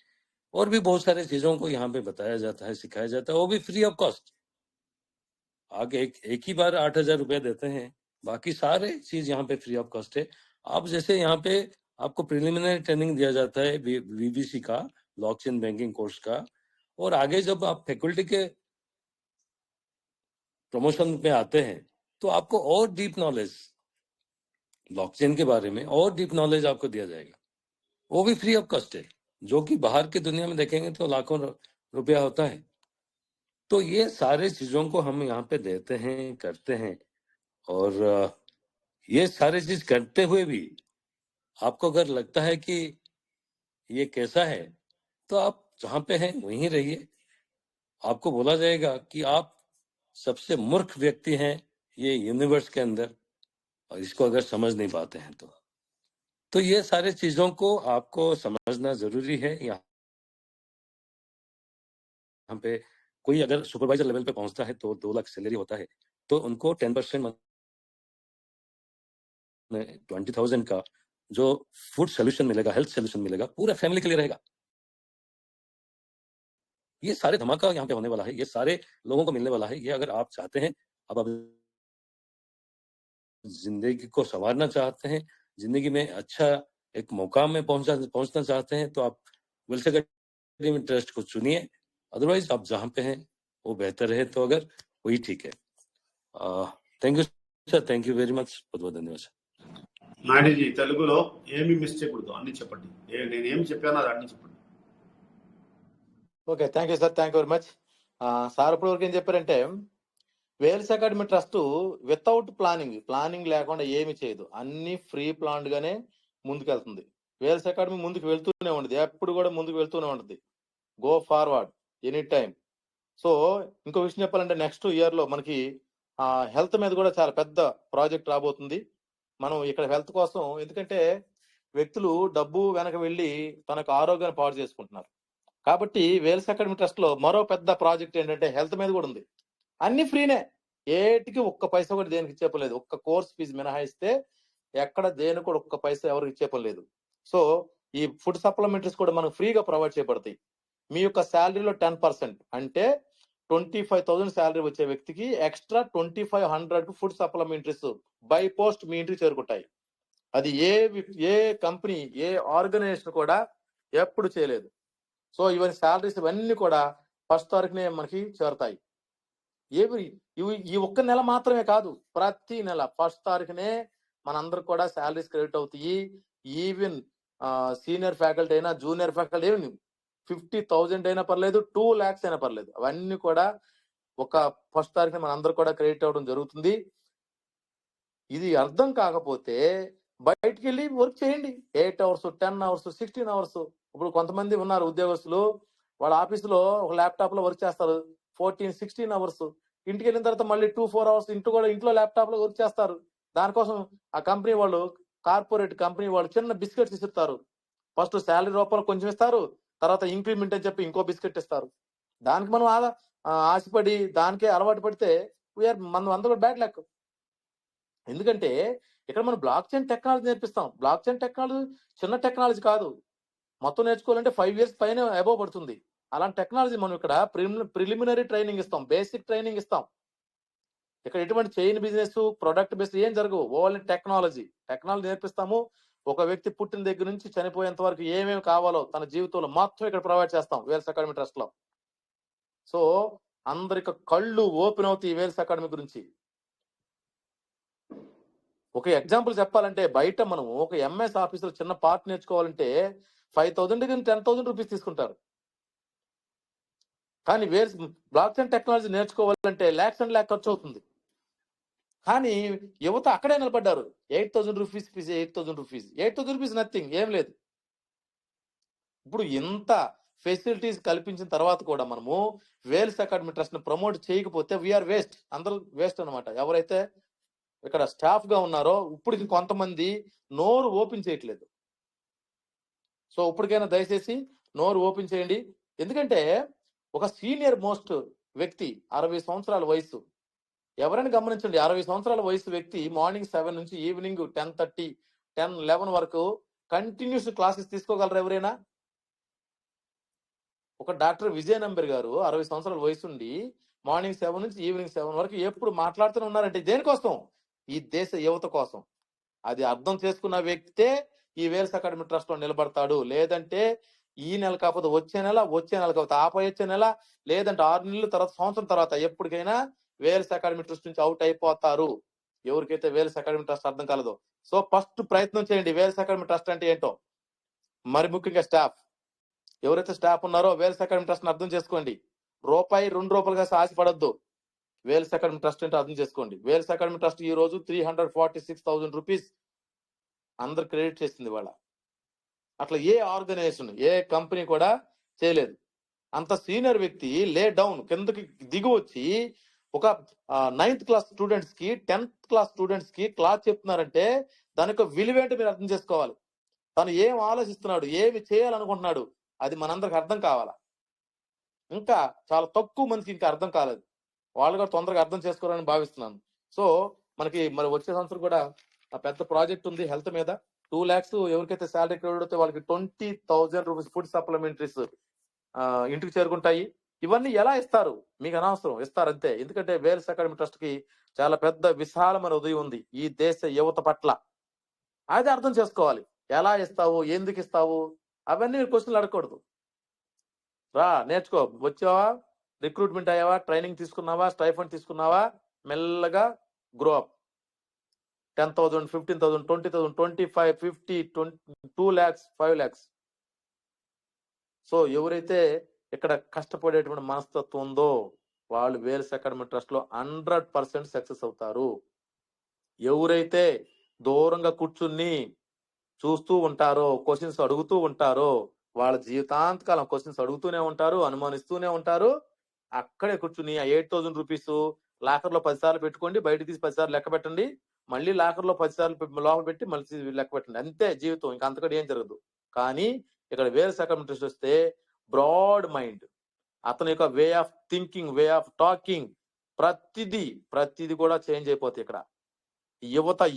और भी बहुत सारी चीजों को यहाँ पे बताया जाता है, सिखाया जाता है, वो भी फ्री ऑफ कॉस्ट। आगे एक ही बार 8,000 रुपया देते हैं, बाकी सारे चीज यहाँ पे फ्री ऑफ कॉस्ट है। आप जैसे यहाँ पे आपको प्रिलिमिनरी ट्रेनिंग दिया जाता है वीबीसी का, ब्लॉकचेन बैंकिंग कोर्स का, और आगे जब आप फैकल्टी के प्रमोशन पे आते हैं तो आपको और डीप नॉलेज ब्लॉकचेन के बारे में, और डीप नॉलेज आपको दिया जाएगा। वो भी फ्री ऑफ कॉस्ट है, जो कि बाहर की दुनिया में देखेंगे तो लाखों रुपया होता है। तो ये सारे चीजों को हम यहाँ पे देते हैं, करते हैं। और ये सारे चीज करते हुए भी आपको अगर लगता है कि ये कैसा है, तो आप जहाँ पे हैं वहीं रहिए। आपको बोला जाएगा कि आप सबसे मूर्ख व्यक्ति हैं ये यूनिवर्स के अंदर, और इसको अगर समझ नहीं पाते हैं तो ये सारे चीजों को आपको समझना जरूरी है। यहाँ पे कोई अगर सुपरवाइजर लेवल पे पहुंचता है तो 2 लाख सैलरी होता है, तो उनको 10% 20,000 का जो फूड सोल्यूशन मिलेगा, हेल्थ सोल्यूशन मिलेगा, पूरा फैमिली के लिए रहेगा। ये सारे धमाका यहाँ पे होने वाला है, ये सारे लोगों को मिलने वाला है। ये अगर आप चाहते हैं, अब जिंदगी को संवारना चाहते हैं, जिंदगी में अच्छा एक मुकाम में पहुंचना चाहते हैं, तो आप वेल्थ अकेडमी ट्रस्ट को चुनिए। अदरवाइज आप जहाँ पे हैं वो बेहतर है, तो अगर वही ठीक है। Thank you sir, thank you very much, बहुत बहुत धन्यवाद సార్. నాయుడుజీ తెలుగులో ఏమి మిస్ చేయకూడదు, అన్ని చెప్పండి. నేను ఏమి చెప్పానో అది అన్ని చెప్పండి. Okay, thank you sir, thank you very much. Sir ఇప్పటి వరకు ఏం చెప్పారంటే, Wales academy trust without planning లేకుండా ఏమి చేయదు, అన్ని ఫ్రీ ప్లాన్ గానే ముందుకెళ్తుంది. వేల్స్ అకాడమీ ముందుకు వెళ్తూనే ఉంటుంది, ఎప్పుడు కూడా ముందుకు వెళ్తూనే ఉంటుంది. Go forward any time. So ఇంకో విషయం చెప్పాలంటే, నెక్స్ట్ ఇయర్ లో మనకి హెల్త్ మీద కూడా చాలా పెద్ద ప్రాజెక్ట్ రాబోతుంది. మనం ఇక్కడ హెల్త్ కోసం, ఎందుకంటే వ్యక్తులు డబ్బు వెనక వెళ్ళి తనకు ఆరోగ్యాన్ని పాడు చేసుకుంటున్నారు. కాబట్టి వేల్స్ అకాడమీ ట్రస్ట్ లో మరో పెద్ద ప్రాజెక్ట్ ఏంటంటే హెల్త్ మీద కూడా ఉంది. అన్ని ఫ్రీనే, ఏటికి ఒక్క పైసా కూడా దేనికి ఇచ్చేపలేదు. ఒక్క కోర్స్ ఫీజు మినహాయిస్తే ఎక్కడ దేనికి కూడా ఒక్క పైసా ఎవరికి ఇచ్చేపలేదు. సో ఈ ఫుడ్ సప్లిమెంటరీస్ కూడా మనకు ఫ్రీగా ప్రొవైడ్ చేయబడతాయి. మీ యొక్క శాలరీలో 10%, అంటే 25,000 శాలరీ వచ్చే వ్యక్తికి extra 2,500 food supplementaries by post మీ ఇంటికి చేరుకుంటాయి. అది ఏ కంపెనీ, ఏ ఆర్గనైజేషన్ కూడా ఎప్పుడు చేయలేదు. సో ఇవన్నీ శాలరీస్ ఇవన్నీ కూడా 1st తారీఖునే మనకి చేరుతాయి. ఈ ఒక్క నెల మాత్రమే కాదు, ప్రతి నెల 1st తారీఖునే మనందరికి కూడా శాలరీస్ క్రెడిట్ అవుతాయి. ఈవెన్ సీనియర్ ఫ్యాకల్టీ అయినా, జూనియర్ ఫ్యాకల్టీ అయినా 50,000 అయినా పర్లేదు, 2 lakhs అయినా పర్లేదు, అవన్నీ కూడా ఒక 1st తారీఖున మనందరూ కూడా క్రెడిట్ అవ్వడం జరుగుతుంది. ఇది అర్థం కాకపోతే బయటికి వెళ్ళి వర్క్ చేయండి. 8 hours, 10 hours, 16 hours. ఇప్పుడు కొంతమంది ఉన్నారు ఉద్యోగస్తులు, వాళ్ళ ఆఫీసులో ఒక ల్యాప్టాప్ లో వర్క్ చేస్తారు 14-16 hours. ఇంటికి వెళ్ళిన తర్వాత మళ్ళీ 2-4 hours ఇంట్లో ల్యాప్టాప్ లో వర్క్ చేస్తారు. దానికోసం ఆ కంపెనీ వాళ్ళు, కార్పొరేట్ కంపెనీ వాళ్ళు చిన్న బిస్కెట్స్ ఇస్తారు. ఫస్ట్ శాలరీ రూపంలో కొంచెం ఇస్తారు, తర్వాత ఇంక్రిమెంట్ అని చెప్పి ఇంకో బిస్కెట్ ఇస్తారు. దానికి మనం ఆశపడి దానికే అలవాటు పడితే మనం అందరూ బ్యాడ్ లక్. ఎందుకంటే ఇక్కడ మనం బ్లాక్ చైన్ టెక్నాలజీ నేర్పిస్తాం. బ్లాక్ చైన్ టెక్నాలజీ చిన్న టెక్నాలజీ కాదు, మొత్తం నేర్చుకోవాలంటే 5 years పైన అబోవ్ పడుతుంది. అలాంటి టెక్నాలజీ మనం ఇక్కడ ప్రిలిమినరీ ట్రైనింగ్ ఇస్తాం, బేసిక్ ట్రైనింగ్ ఇస్తాం. ఇక్కడ ఎటువంటి చైన్ బిజినెస్, ప్రొడక్ట్ బేస్డ్ ఏం జరగవు, ఓన్లీ టెక్నాలజీ నేర్పిస్తాము. ఒక వ్యక్తి పుట్టిన దగ్గర నుంచి చనిపోయేంత వరకు ఏమేమి కావాలో తన జీవితంలో మొత్తం ఇక్కడ ప్రొవైడ్ చేస్తాం వేల్స్ అకాడమీ ట్రస్ట్ లో. సో అందరికి కళ్ళు ఓపెన్ అవుతాయి వేల్స్ అకాడమీ గురించి. ఒక ఎగ్జాంపుల్ చెప్పాలంటే, బయట మనం ఒక ఎంఎస్ ఆఫీసులో చిన్న పార్ట్ నేర్చుకోవాలంటే 5,000 దగ్గర 10,000 రూపీస్ తీసుకుంటారు. కానీ బ్లాక్ చైన్ టెక్నాలజీ నేర్చుకోవాలంటే lakhs and lakhs ఖర్చు అవుతుంది. కానీ యువత అక్కడే నిలబడ్డారు. 8,000 రూపీస్ ఫీజు, 8,000 రూపీస్ నథింగ్, ఏం లేదు. ఇప్పుడు ఇంత ఫెసిలిటీస్ కల్పించిన తర్వాత కూడా మనము వేల్స్ అకాడమీ ట్రస్ట్ ని ప్రమోట్ చేయకపోతే వీఆర్ వేస్ట్, అందరూ వేస్ట్ అనమాట. ఎవరైతే ఇక్కడ స్టాఫ్ గా ఉన్నారో ఇప్పటికి కొంతమంది నోరు ఓపెన్ చేయట్లేదు. సో ఇప్పటికైనా దయచేసి నోరు ఓపెన్ చేయండి. ఎందుకంటే ఒక సీనియర్ మోస్ట్ వ్యక్తి 60 సంవత్సరాల వయసు, ఎవరైనా గమనించండి, 60 సంవత్సరాల వయసు వ్యక్తి మార్నింగ్ 7 నుంచి ఈవినింగ్ 10:30, 10-11 వరకు కంటిన్యూస్ క్లాసెస్ తీసుకోగలరు ఎవరైనా? ఒక డాక్టర్ విజయ నంబర్ గారు 60 సంవత్సరాల వయసు ఉండి మార్నింగ్ 7 నుంచి ఈవినింగ్ 7 వరకు ఎప్పుడు మాట్లాడుతూనే ఉన్నారంటే దేనికోసం? ఈ దేశ యువత కోసం. అది అర్థం చేసుకున్న వ్యక్తే ఈ వేల్స్ అకాడమీ ట్రస్ట్ లో నిలబడతాడు. లేదంటే ఈ నెల కాకపోతే వచ్చే నెల కాకపోతే వచ్చే నెల, లేదంటే 6 నెలల తర్వాత, సంవత్సరం తర్వాత ఎప్పటికైనా వేల్స్ అకాడమీ ట్రస్ట్ నుంచి అవుట్ అయిపోతారు. ఎవరికైతే వేల్స్ అకాడమీ ట్రస్ట్ అర్థం కాలేదో. సో ఫస్ట్ ప్రయత్నం చేయండి వేల్స్ అకాడమీ ట్రస్ట్ అంటే ఏంటో. మరి ముఖ్యంగా స్టాఫ్, ఎవరైతే స్టాఫ్ ఉన్నారో వేల్స్ అకాడమీ ట్రస్ట్ అర్థం చేసుకోండి. ₹2 ఆశపడద్దు. వేల్స్ అకాడమీ ట్రస్ట్ అంటే అర్థం చేసుకోండి. వేల్స్ అకాడమీ ట్రస్ట్ ఈ రోజు 346,000 రూపీస్ అందరు క్రెడిట్ చేసింది వాళ్ళ. అట్లా ఏ ఆర్గనైజేషన్, ఏ కంపెనీ కూడా చేయలేదు. అంత సీనియర్ వ్యక్తి లే డౌన్, కిందకి దిగి వచ్చి ఒక 9th క్లాస్ స్టూడెంట్స్ కి 10th క్లాస్ స్టూడెంట్స్ కి క్లాస్ చెప్తున్నారంటే దాని యొక్క విలువేంటో మీరు అర్థం చేసుకోవాలి. తను ఏం ఆలోచిస్తున్నాడు, ఏమి చేయాలనుకుంటున్నాడు, అది మనందరికి అర్థం కావాలా. ఇంకా చాలా తక్కువ మందికి ఇంకా అర్థం కాలేదు. వాళ్ళు కూడా తొందరగా అర్థం చేసుకోవాలని భావిస్తున్నాను. సో మనకి మరి వచ్చే సంవత్సరం కూడా పెద్ద ప్రాజెక్ట్ ఉంది హెల్త్ మీద. 2 lakhs ఎవరికైతే శాలరీ క్రెడిట్ అవుతే వాళ్ళకి 20,000 రూపీస్ ఫుడ్ సప్లిమెంటరీస్ ఇంటికి చేరుకుంటాయి. ఇవన్నీ ఎలా ఇస్తారు మీకు అనవసరం, ఇస్తారు అంతే. ఎందుకంటే వేల్స్ అకాడమీ ట్రస్ట్ కి చాలా పెద్ద విశాలమైన ఉదయం ఉంది ఈ దేశ యువత పట్ల. అది అర్థం చేసుకోవాలి. ఎలా ఇస్తావు, ఎందుకు ఇస్తావు, అవన్నీ క్వశ్చన్లు అడగకూడదు. రా నేర్చుకో, వచ్చావా, రిక్రూట్మెంట్ అయ్యావా, ట్రైనింగ్ తీసుకున్నావా, స్టైఫండ్ తీసుకున్నావా, మెల్లగా grow up. 10,000, 15,000, 20,000, 25, 50, 2 lakhs, 5 lakhs. So ఎవరైతే ఇక్కడ కష్టపడేటువంటి మనస్తత్వం ఉందో వాళ్ళు వేల్స్ అకాడమీ ట్రస్ట్ లో 100% సక్సెస్ అవుతారు. ఎవరైతే దూరంగా కూర్చుని చూస్తూ ఉంటారో, క్వశ్చన్స్ అడుగుతూ ఉంటారో, వాళ్ళ జీవితాంతకాలం క్వశ్చన్స్ అడుగుతూనే ఉంటారు, అనుమానిస్తూనే ఉంటారు. అక్కడే కూర్చుని ఆ 8,000 రూపీస్ లాకర్ లో 10 సార్లు పెట్టుకోండి, బయట తీసి 10 సార్లు లెక్క పెట్టండి, మళ్ళీ లాకర్ లో 10 సార్లు లోపల పెట్టి మళ్ళీ లెక్క పెట్టండి, అంతే జీవితం. ఇంకా అంతకంటే ఏం జరగదు. కానీ ఇక్కడ వేల్స్ అకాడమీ ట్రస్ట్ వస్తే బ్రాడ్ మైండ్, అతని యొక్క way of thinking, way of talking, ప్రతిది కూడా చేంజ్ అయిపోతాయి. ఇక్కడ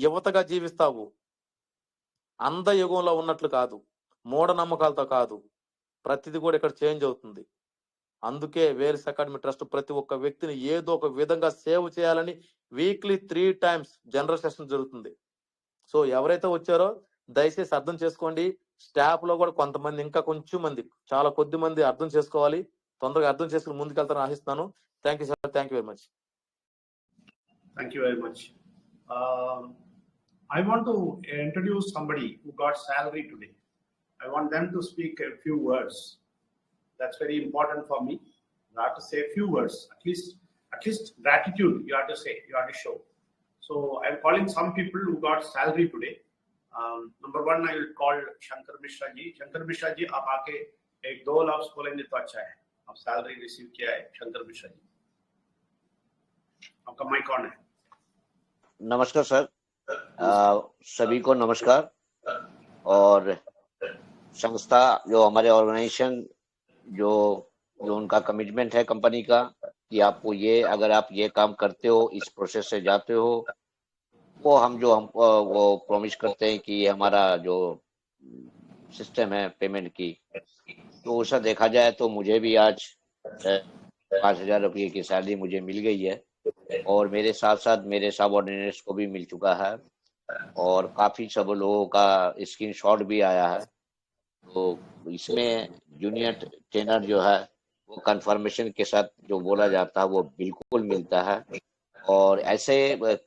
యువతగా జీవిస్తావు. అందయుగంలో ఉన్నట్లు కాదు, మూఢనమ్మకాలతో కాదు, ప్రతిది కూడా ఇక్కడ చేంజ్ అవుతుంది. అందుకే వేల్స్ అకాడమీ ట్రస్ట్ ప్రతి ఒక్క వ్యక్తిని ఏదో ఒక విధంగా సేవ్ చేయాలని వీక్లీ 3 times జనరల్ సెషన్ జరుగుతుంది. సో ఎవరైతే వచ్చారో దయచేసి అర్థం చేసుకోండి. స్టాఫ్ లో కూడా కొంతమంది, ఇంకా కొంచెం మంది, చాలా కొద్ది మంది అర్థం చేసుకోవాలి. తొందరగా అర్థం చేసుకుని ముందుకెళ్తారని ఆశిస్తున్నాను. Thank you sir, thank you very much. Thank you very much. I want to introduce somebody who got salary today. I want them to speak a few words. That's very important for me. You have to say a few words, at least gratitude. You have to say, you have to show. So I'm calling some people who got salary today. Number one, I will call Shankar Mishra ji. Shankar Mishra ji, आप आके 1-2 लाख बोलेंगे तो अच्छा है. आप salary receive किया है, शंकर मिश्रा जी. आपका माइक ऑन है. नमस्कार सर, सभी को नमस्कार. और संस्था जो हमारे ऑर्गेनाइजेशन जो उनका कमिटमेंट है कंपनी का कि आपको ये, अगर आप ये काम करते हो, इस प्रोसेस से जाते हो, वो वो प्रॉमिस करते हैं कि हमारा जो सिस्टम है पेमेंट की, तो ऐसा देखा जाए तो मुझे भी आज 5,000 रुपये की सैलरी मुझे मिल गई है और मेरे साथ साथ मेरे सबऑर्डिनेट्स को भी मिल चुका है और काफी सब लोगों का स्क्रीनशॉट भी आया है. तो इसमें जूनियर ट्रेनर जो है वो कंफर्मेशन के साथ जो बोला जाता है वो बिल्कुल मिलता है. और ऐसे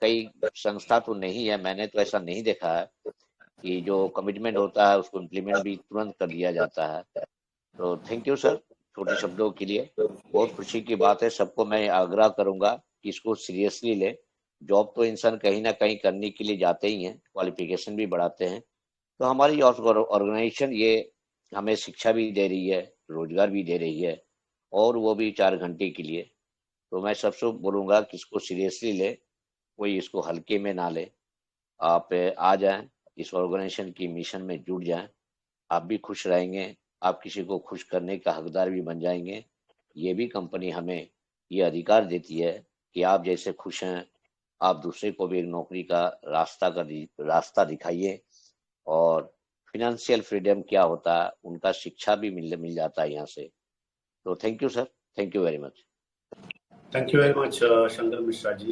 कई संस्था तो नहीं है, मैंने तो ऐसा नहीं देखा है कि जो कमिटमेंट होता है उसको इम्प्लीमेंट भी तुरंत कर दिया जाता है. तो थैंक यू सर छोटे शब्दों के लिए. बहुत खुशी की बात है. सबको मैं आग्रह करूंगा कि इसको सीरियसली ले. जॉब तो इंसान कहीं ना कहीं करने के लिए जाते ही हैं, क्वालिफिकेशन भी बढ़ाते हैं. तो हमारी ऑर्गेनाइजेशन ये हमें शिक्षा भी दे रही है, रोजगार भी दे रही है, और वो भी 4 घंटे के लिए. तो मैं सबसे बोलूँगा कि इसको सीरियसली ले, कोई इसको हल्के में ना ले. आप आ जाएं, इस ऑर्गेनाइजेशन की मिशन में जुड़ जाएं. आप भी खुश रहेंगे, आप किसी को खुश करने का हकदार भी बन जाएंगे. ये भी कंपनी हमें ये अधिकार देती है कि आप जैसे खुश हैं, आप दूसरे को भी एक नौकरी का रास्ता दिखाइए. और फिनेंशियल फ्रीडम क्या होता है उनका शिक्षा भी मिल जाता है यहाँ से. तो thank you sir, thank you very much. Thank you very much Shankar Mishra ji.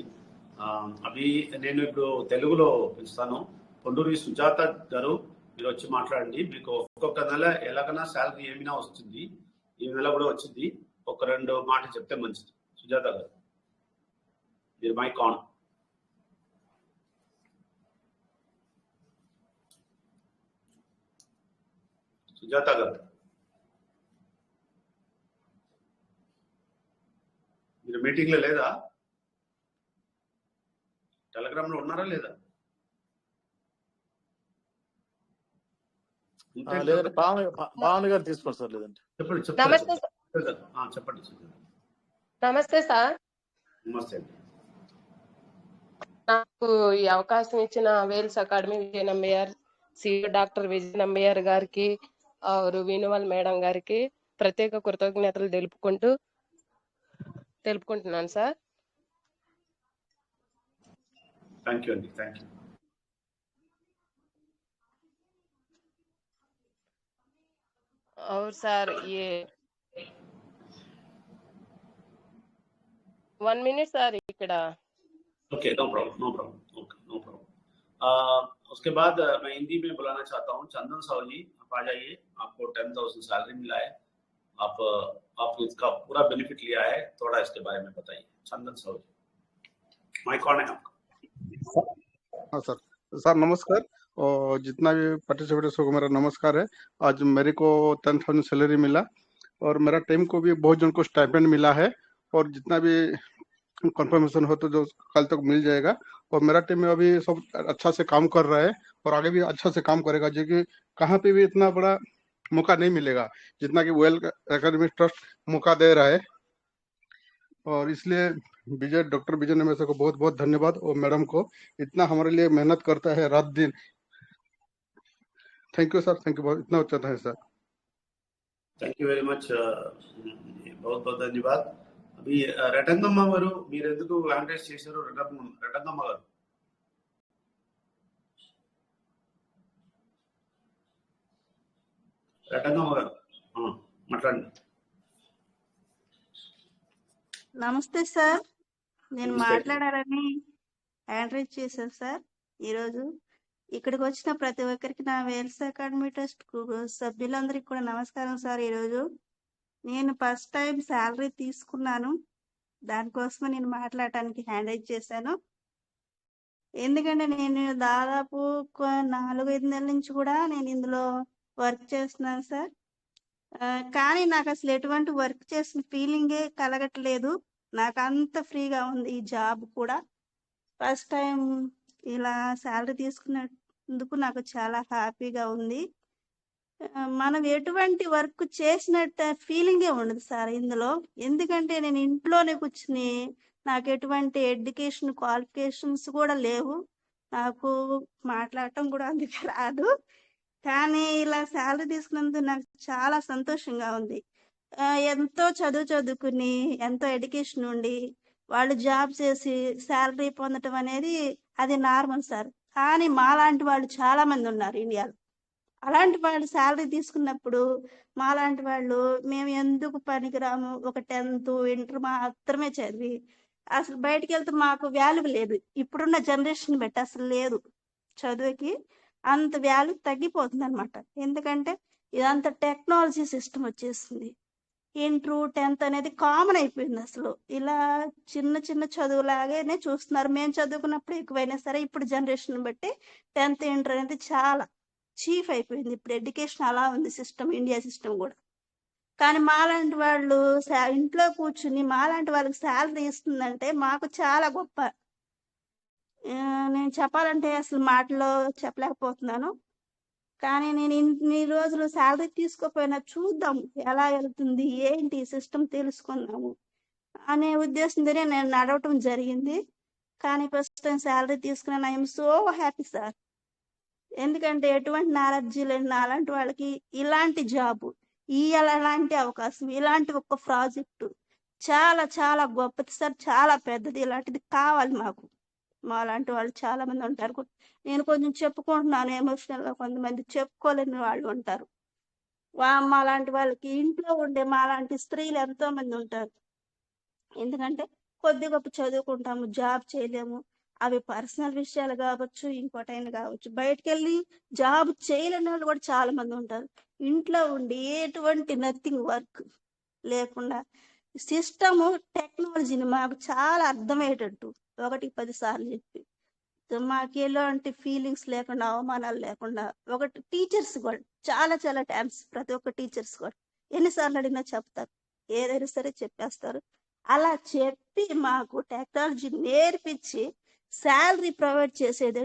అవి నేను ఇప్పుడు తెలుగులో పిలుస్తాను. పొండూరి సుజాత గారు, మీరు వచ్చి మాట్లాడండి. మీకు ఒక్కొక్క నెల ఎలాగైనా శాలరీ ఏమైనా వస్తుంది, ఈ నెల కూడా వచ్చింది. ఒక 2 మాటలు చెప్తే మంచిది. సుజాత గారు, మీరు మైక్ ఆన్. సుజాత గారు, మీరు మీటింగ్ లో లేదా? టెలిగ్రామ్ లో ఉన్నారా లేదా? లేదంటే భావన గారు తీసుకోండి సార్. లేదంటే చెప్పండి. నమస్తే చెప్పండి. నమస్తే సార్. నమస్తే అండి. నాకు ఈ అవకాశం ఇచ్చిన వేల్స్ అకాడమీ విజయనమ్మయ్యార్, డాక్టర్ విజయనమ్మయ్యార్ గారికి, వేణువల్ మేడం గారికి ప్రత్యేక కృతజ్ఞతలు తెలుపుకుంటున్నాను సార్. థ్యాంక్ యూ అండి. Thank you. और सर ये 1 मिनट सर ఇక్కడ. Okay, no problem, no problem, okay, no problem. उसके बाद मैं हिंदी में बुलाना चाहता हूँ चंदन साहू जी, आप आ जाइए. आपको 10,000 सैलरी मिला है, आप इसका पूरा बेनिफिट लिया है, थोड़ा इसके बारे में बताइए. चंदन साहू जी, माइक ऑन है आपका. हाँ सर नमस्कार. और जितना भी पार्टिसिपेटर्स को मेरा नमस्कार है. आज मेरे को 10,000 सैलरी मिला और मेरा टीम को भी बहुत जन को स्टाइपेंड मिला है. और जितना भी कंफर्मेशन हो तो जो कल तक मिल जाएगा. और मेरा टीम में अभी सब अच्छा से काम कर रहा है और आगे भी अच्छा से काम करेगा, जो कि कहाँ पे भी इतना बड़ा मौका नहीं मिलेगा जितना कि वेल एकेडमी ट्रस्ट मौका दे रहा है. और इसलिए डॉक्टर विजय नमेसर को बहुत बहुत धन्यवाद. और मैडम को इतना हमारे लिए मेहनत करता है रात दिन. Thank you sir, thank you. बहुत इतना अच्छा था sir. Thank you very much. बहुत बहुत धन्यवाद. अभी रटंगम्मा गारू మీరు ఎందుకు వాలంటీర్స్ చేశారు? రటంగమ్మ గారు. రటంగమ్మ గారు మాట్లాడండి. నమస్తే సార్, నేను మాట్లాడాలని ఎంకరేజ్ చేశాను సార్. ఈరోజు ఇక్కడికి వచ్చిన ప్రతి ఒక్కరికి నా వేల్స్ అకాడమీ ట్రస్ట్ సభ్యులందరికీ కూడా నమస్కారం సార్. ఈరోజు నేను ఫస్ట్ టైం శాలరీ తీసుకున్నాను, దానికోసమే నేను మాట్లాడటానికి హ్యాండ్ చేశాను. ఎందుకంటే నేను దాదాపు 4-5 నెలల నుంచి కూడా నేను ఇందులో వర్క్ చేస్తున్నాను సార్. కానీ నాకు అసలు ఎటువంటి వర్క్ చేసిన ఫీలింగే కలగట్లేదు. నాకు అంత ఫ్రీగా ఉంది ఈ జాబ్ కూడా. ఫస్ట్ టైం ఇలా శాలరీ తీసుకున్నందుకు నాకు చాలా హ్యాపీగా ఉంది. మనం ఎటువంటి వర్క్ చేసినట్టు ఫీలింగే ఉండదు సార్ ఇందులో. ఎందుకంటే నేను ఇంట్లోనే కూర్చుని, నాకు ఎటువంటి ఎడ్యుకేషన్ క్వాలిఫికేషన్స్ కూడా లేవు, నాకు మాట్లాడటం కూడా అందుకే రాదు. కానీ ఇలా శాలరీ తీసుకున్నందుకు నాకు చాలా సంతోషంగా ఉంది. ఎంతో చదువుకుని ఎంతో ఎడ్యుకేషన్ ఉండి వాళ్ళు జాబ్ చేసి శాలరీ పొందటం అనేది అది నార్మల్ సార్. కానీ మాలాంటి వాళ్ళు చాలా మంది ఉన్నారు ఇండియాలో. అలాంటి వాళ్ళు శాలరీ తీసుకున్నప్పుడు మాలాంటి వాళ్ళు మేము ఎందుకు పనికిరాము, ఒక 10th ఇంటర్ మాత్రమే చదివి అసలు బయటికి వెళ్తే మాకు వాల్యూ లేదు. ఇప్పుడున్న జనరేషన్ బట్టి అసలు లేదు, చదువుకి అంత వాల్యూ తగ్గిపోతుంది అనమాట. ఎందుకంటే ఇదంతా టెక్నాలజీ సిస్టమ్ వచ్చేసింది. ఇంటర్ 10th అనేది కామన్ అయిపోయింది. అసలు ఇలా చిన్న చిన్న చదువులాగానే చూస్తున్నారు. మేము చదువుకున్నప్పుడు ఎక్కువైనా సరే ఇప్పుడు జనరేషన్ బట్టి 10th ఇంటర్ అనేది చాలా చీఫ్ అయిపోయింది. ఇప్పుడు ఎడ్యుకేషన్ అలా ఉంది సిస్టమ్, ఇండియా సిస్టమ్ కూడా. కానీ మాలాంటి వాళ్ళు ఇంట్లో కూర్చుని మాలాంటి వాళ్ళకి శాలరీ ఇస్తుందంటే మాకు చాలా గొప్ప. నేను చెప్పాలంటే అసలు మాటలో చెప్పలేకపోతున్నాను. కానీ నేను ఇన్ని రోజులు శాలరీ తీసుకోపోయినా చూద్దాం ఎలా వెళ్తుంది ఏంటి సిస్టమ్ తెలుసుకుందాము అనే ఉద్దేశంతోనే నేను నడవటం జరిగింది. కానీ ఫస్ట్ టైం శాలరీ తీసుకున్నాను. I'm so happy sir. ఎందుకంటే ఎటువంటి నాలెడ్జీ లేని నాలాంటి వాళ్ళకి ఇలాంటి జాబు, ఇలాంటి అవకాశం, ఇలాంటి ఒక ప్రాజెక్టు చాలా చాలా గొప్పది సార్, చాలా పెద్దది. ఇలాంటిది కావాలి మాకు. మాలాంటి వాళ్ళు చాలా మంది ఉంటారు. నేను కొంచెం చెప్పుకుంటున్నాను ఎమోషనల్ గా, కొంతమంది చెప్పుకోలేని వాళ్ళు ఉంటారు. మాలాంటి వాళ్ళకి ఇంట్లో ఉండే మాలాంటి స్త్రీలు ఎంతో మంది ఉంటారు. ఎందుకంటే కొద్ది గొప్ప చదువుకుంటాము, జాబ్ చేయలేము. అవి పర్సనల్ విషయాలు కావచ్చు, ఇంకోటైనా కావచ్చు. బయటకు వెళ్ళి జాబ్ చేయలేని వాళ్ళు కూడా చాలా మంది ఉంటారు. ఇంట్లో ఉండి ఎటువంటి నథింగ్ వర్క్ లేకుండా సిస్టము టెక్నాలజీని మాకు చాలా అర్థమయ్యేటట్టు 1-10 సార్లు చెప్పి మాకు ఎలాంటి ఫీలింగ్స్ లేకుండా, అవమానాలు లేకుండా. ఒకటి టీచర్స్ కూడా చాలా చాలా థ్యాంక్స్. ప్రతి ఒక్క టీచర్స్ కూడా ఎన్నిసార్లు అడిగినా చెప్తారు, ఏదైనా సరే చెప్పేస్తారు. అలా చెప్పి మాకు టెక్నాలజీ నేర్పించి శాలరీ ప్రొవైడ్ చేసేది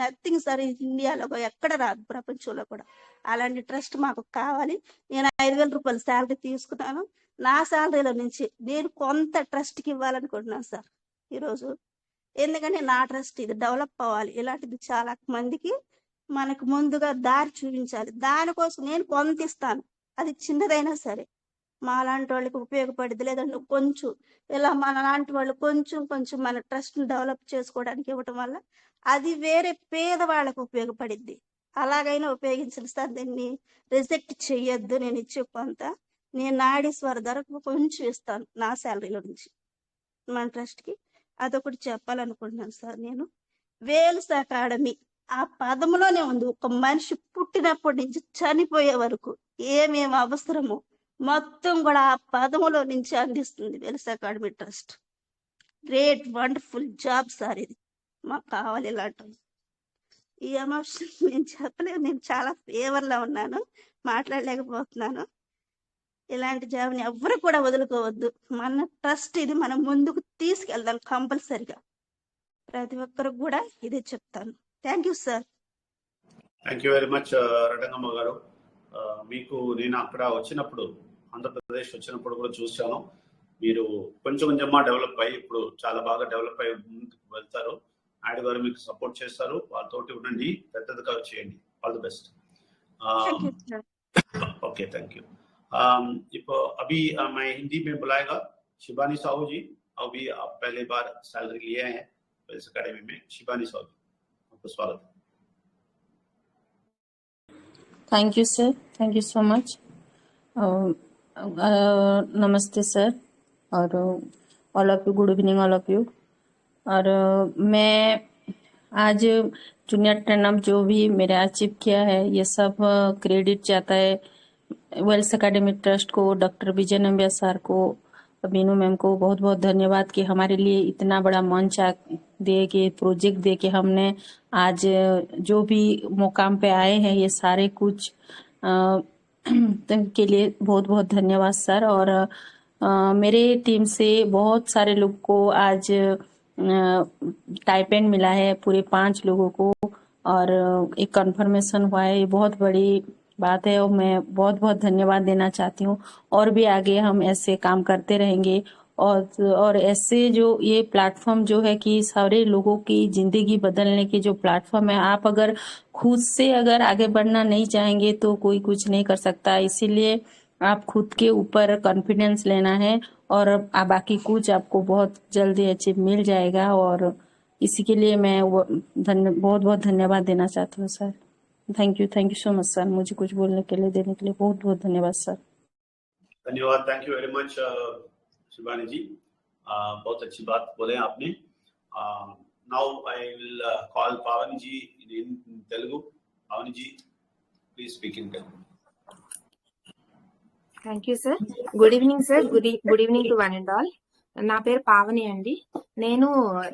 నథింగ్ సార్. ఇండియాలో ఎక్కడ రాదు, ప్రపంచంలో కూడా. అలాంటి ట్రస్ట్ మాకు కావాలి. నేను 5,000 రూపాయలు శాలరీ తీసుకున్నాను. నా శాలరీలో నుంచి నేను కొంత ట్రస్ట్కి ఇవ్వాలనుకుంటున్నాను సార్ ఈరోజు. ఎందుకంటే నా ట్రస్ట్ ఇది డెవలప్ అవ్వాలి. ఇలాంటిది చాలా మందికి మనకు ముందుగా దారి చూపించాలి. దానికోసం నేను కొంత ఇస్తాను, అది చిన్నదైనా సరే మా లాంటి వాళ్ళకి ఉపయోగపడుద్ది. లేదంటే కొంచెం ఇలా మన లాంటి వాళ్ళు కొంచెం కొంచెం మన ట్రస్ట్ని డెవలప్ చేసుకోవడానికి ఇవ్వటం వల్ల అది వేరే పేదవాళ్ళకు ఉపయోగపడిద్ది. అలాగైనా ఉపయోగించాలి సార్, దీన్ని రిజెక్ట్ చెయ్యొద్దు. నేను ఇచ్చే కొంత నేను నాడీశ్వర ధరకు కొంచెం ఇస్తాను నా శాలరీలో నుంచి మన ట్రస్ట్కి. అదొకటి చెప్పాలనుకుంటున్నాను సార్. నేను వేల్స్ అకాడమీ ఆ పదములోనే ఉంది. ఒక మనిషి పుట్టినప్పటి నుంచి చనిపోయే వరకు ఏమేమి అవసరమో మొత్తం కూడా ఆ పదములో నుంచి అందిస్తుంది Wales academy trust. Great wonderful job sir ఇది. మాకు కావాలి ఇలాంటివి. ఈ ఎమోషన్ నేను చెప్పలేను, నేను చాలా ఫేవర్లో ఉన్నాను, మాట్లాడలేకపోతున్నాను. ఇలాంటి జాబ్ని ఎవ్వరు కూడా వదులుకోవద్దు. మన ట్రస్ట్ ఇది, మనం ముందుకు తీసుకెళ్దాం కంపల్సరిగా. ప్రతి ఒక్కరికి కూడా ఇదే చెప్తాను. Thank you sir. Thank you very much రటంగమ్మ గారు. మీకు నేను అక్కడ వచ్చినప్పుడు, ఆంధ్రప్రదేశ్ వచ్చినప్పుడు కూడా చూశాను. మీరు కొంచెం కొంచెం డెవలప్ అయ్యి ఇప్పుడు చాలా బాగా డెవలప్ అయ్యి ముందుకు వెళ్తారు. నాయుడు గారు మీకు సపోర్ట్ చేస్తారు. వాళ్ళతోటి ఉండండి, పెద్దదిగా చేయండి. All the best. Okay, thank you. अभी मैं हिंदी में बुलाएगा शिबानी साहू जी. अभी आप पहले बार सैलरी लिए हैं वेल्स एकेडमी में. शिबानी साहू जी, आपका स्वागत है. Thank you sir, thank you so much. नमस्ते सर और all of you, good evening all of you. और मैं आज जूनियर ट्रेनअप जो भी मेरे अचीव किया है ये सब क्रेडिट जाता है वेल्स एकेडमी ट्रस्ट को, डॉक्टर विजय नंबियार सर को, बीनू मैम को बहुत बहुत धन्यवाद कि हमारे लिए इतना बड़ा मंच दे के, प्रोजेक्ट दे के हमने आज जो भी मुकाम पे आए हैं ये सारे कुछ के लिए बहुत बहुत धन्यवाद सर. और मेरे टीम से बहुत सारे लोग को आज टाइपेंड मिला है, पूरे 5 लोगों को, और एक कंफर्मेशन हुआ है. ये बहुत बड़ी बात है और मैं बहुत बहुत धन्यवाद देना चाहती हूँ. और भी आगे हम ऐसे काम करते रहेंगे. और ऐसे जो ये प्लेटफॉर्म जो है कि सारे लोगों की जिंदगी बदलने की जो प्लेटफॉर्म है, आप अगर खुद से अगर आगे बढ़ना नहीं चाहेंगे तो कोई कुछ नहीं कर सकता. इसीलिए आप खुद के ऊपर कॉन्फिडेंस लेना है और बाकी कुछ आपको बहुत जल्दी अचीव मिल जाएगा. और इसी के लिए मैं बहुत बहुत धन्यवाद देना चाहती हूँ sir. Thank you so much sir. मुझे कुछ बोलने के लिए, देने के लिए बहुत बहुत धन्यवाद सर. धन्यवाद. Thank you very much Shivani ji. बहुत अच्छी बात बोले आपने. नाउ आई विल कॉल पावनी जी in Telugu. Pavani ji, please speak in Telugu. Thank you sir. Good evening sir. Good evening to one and all. నా పేరు పావని అండి. నేను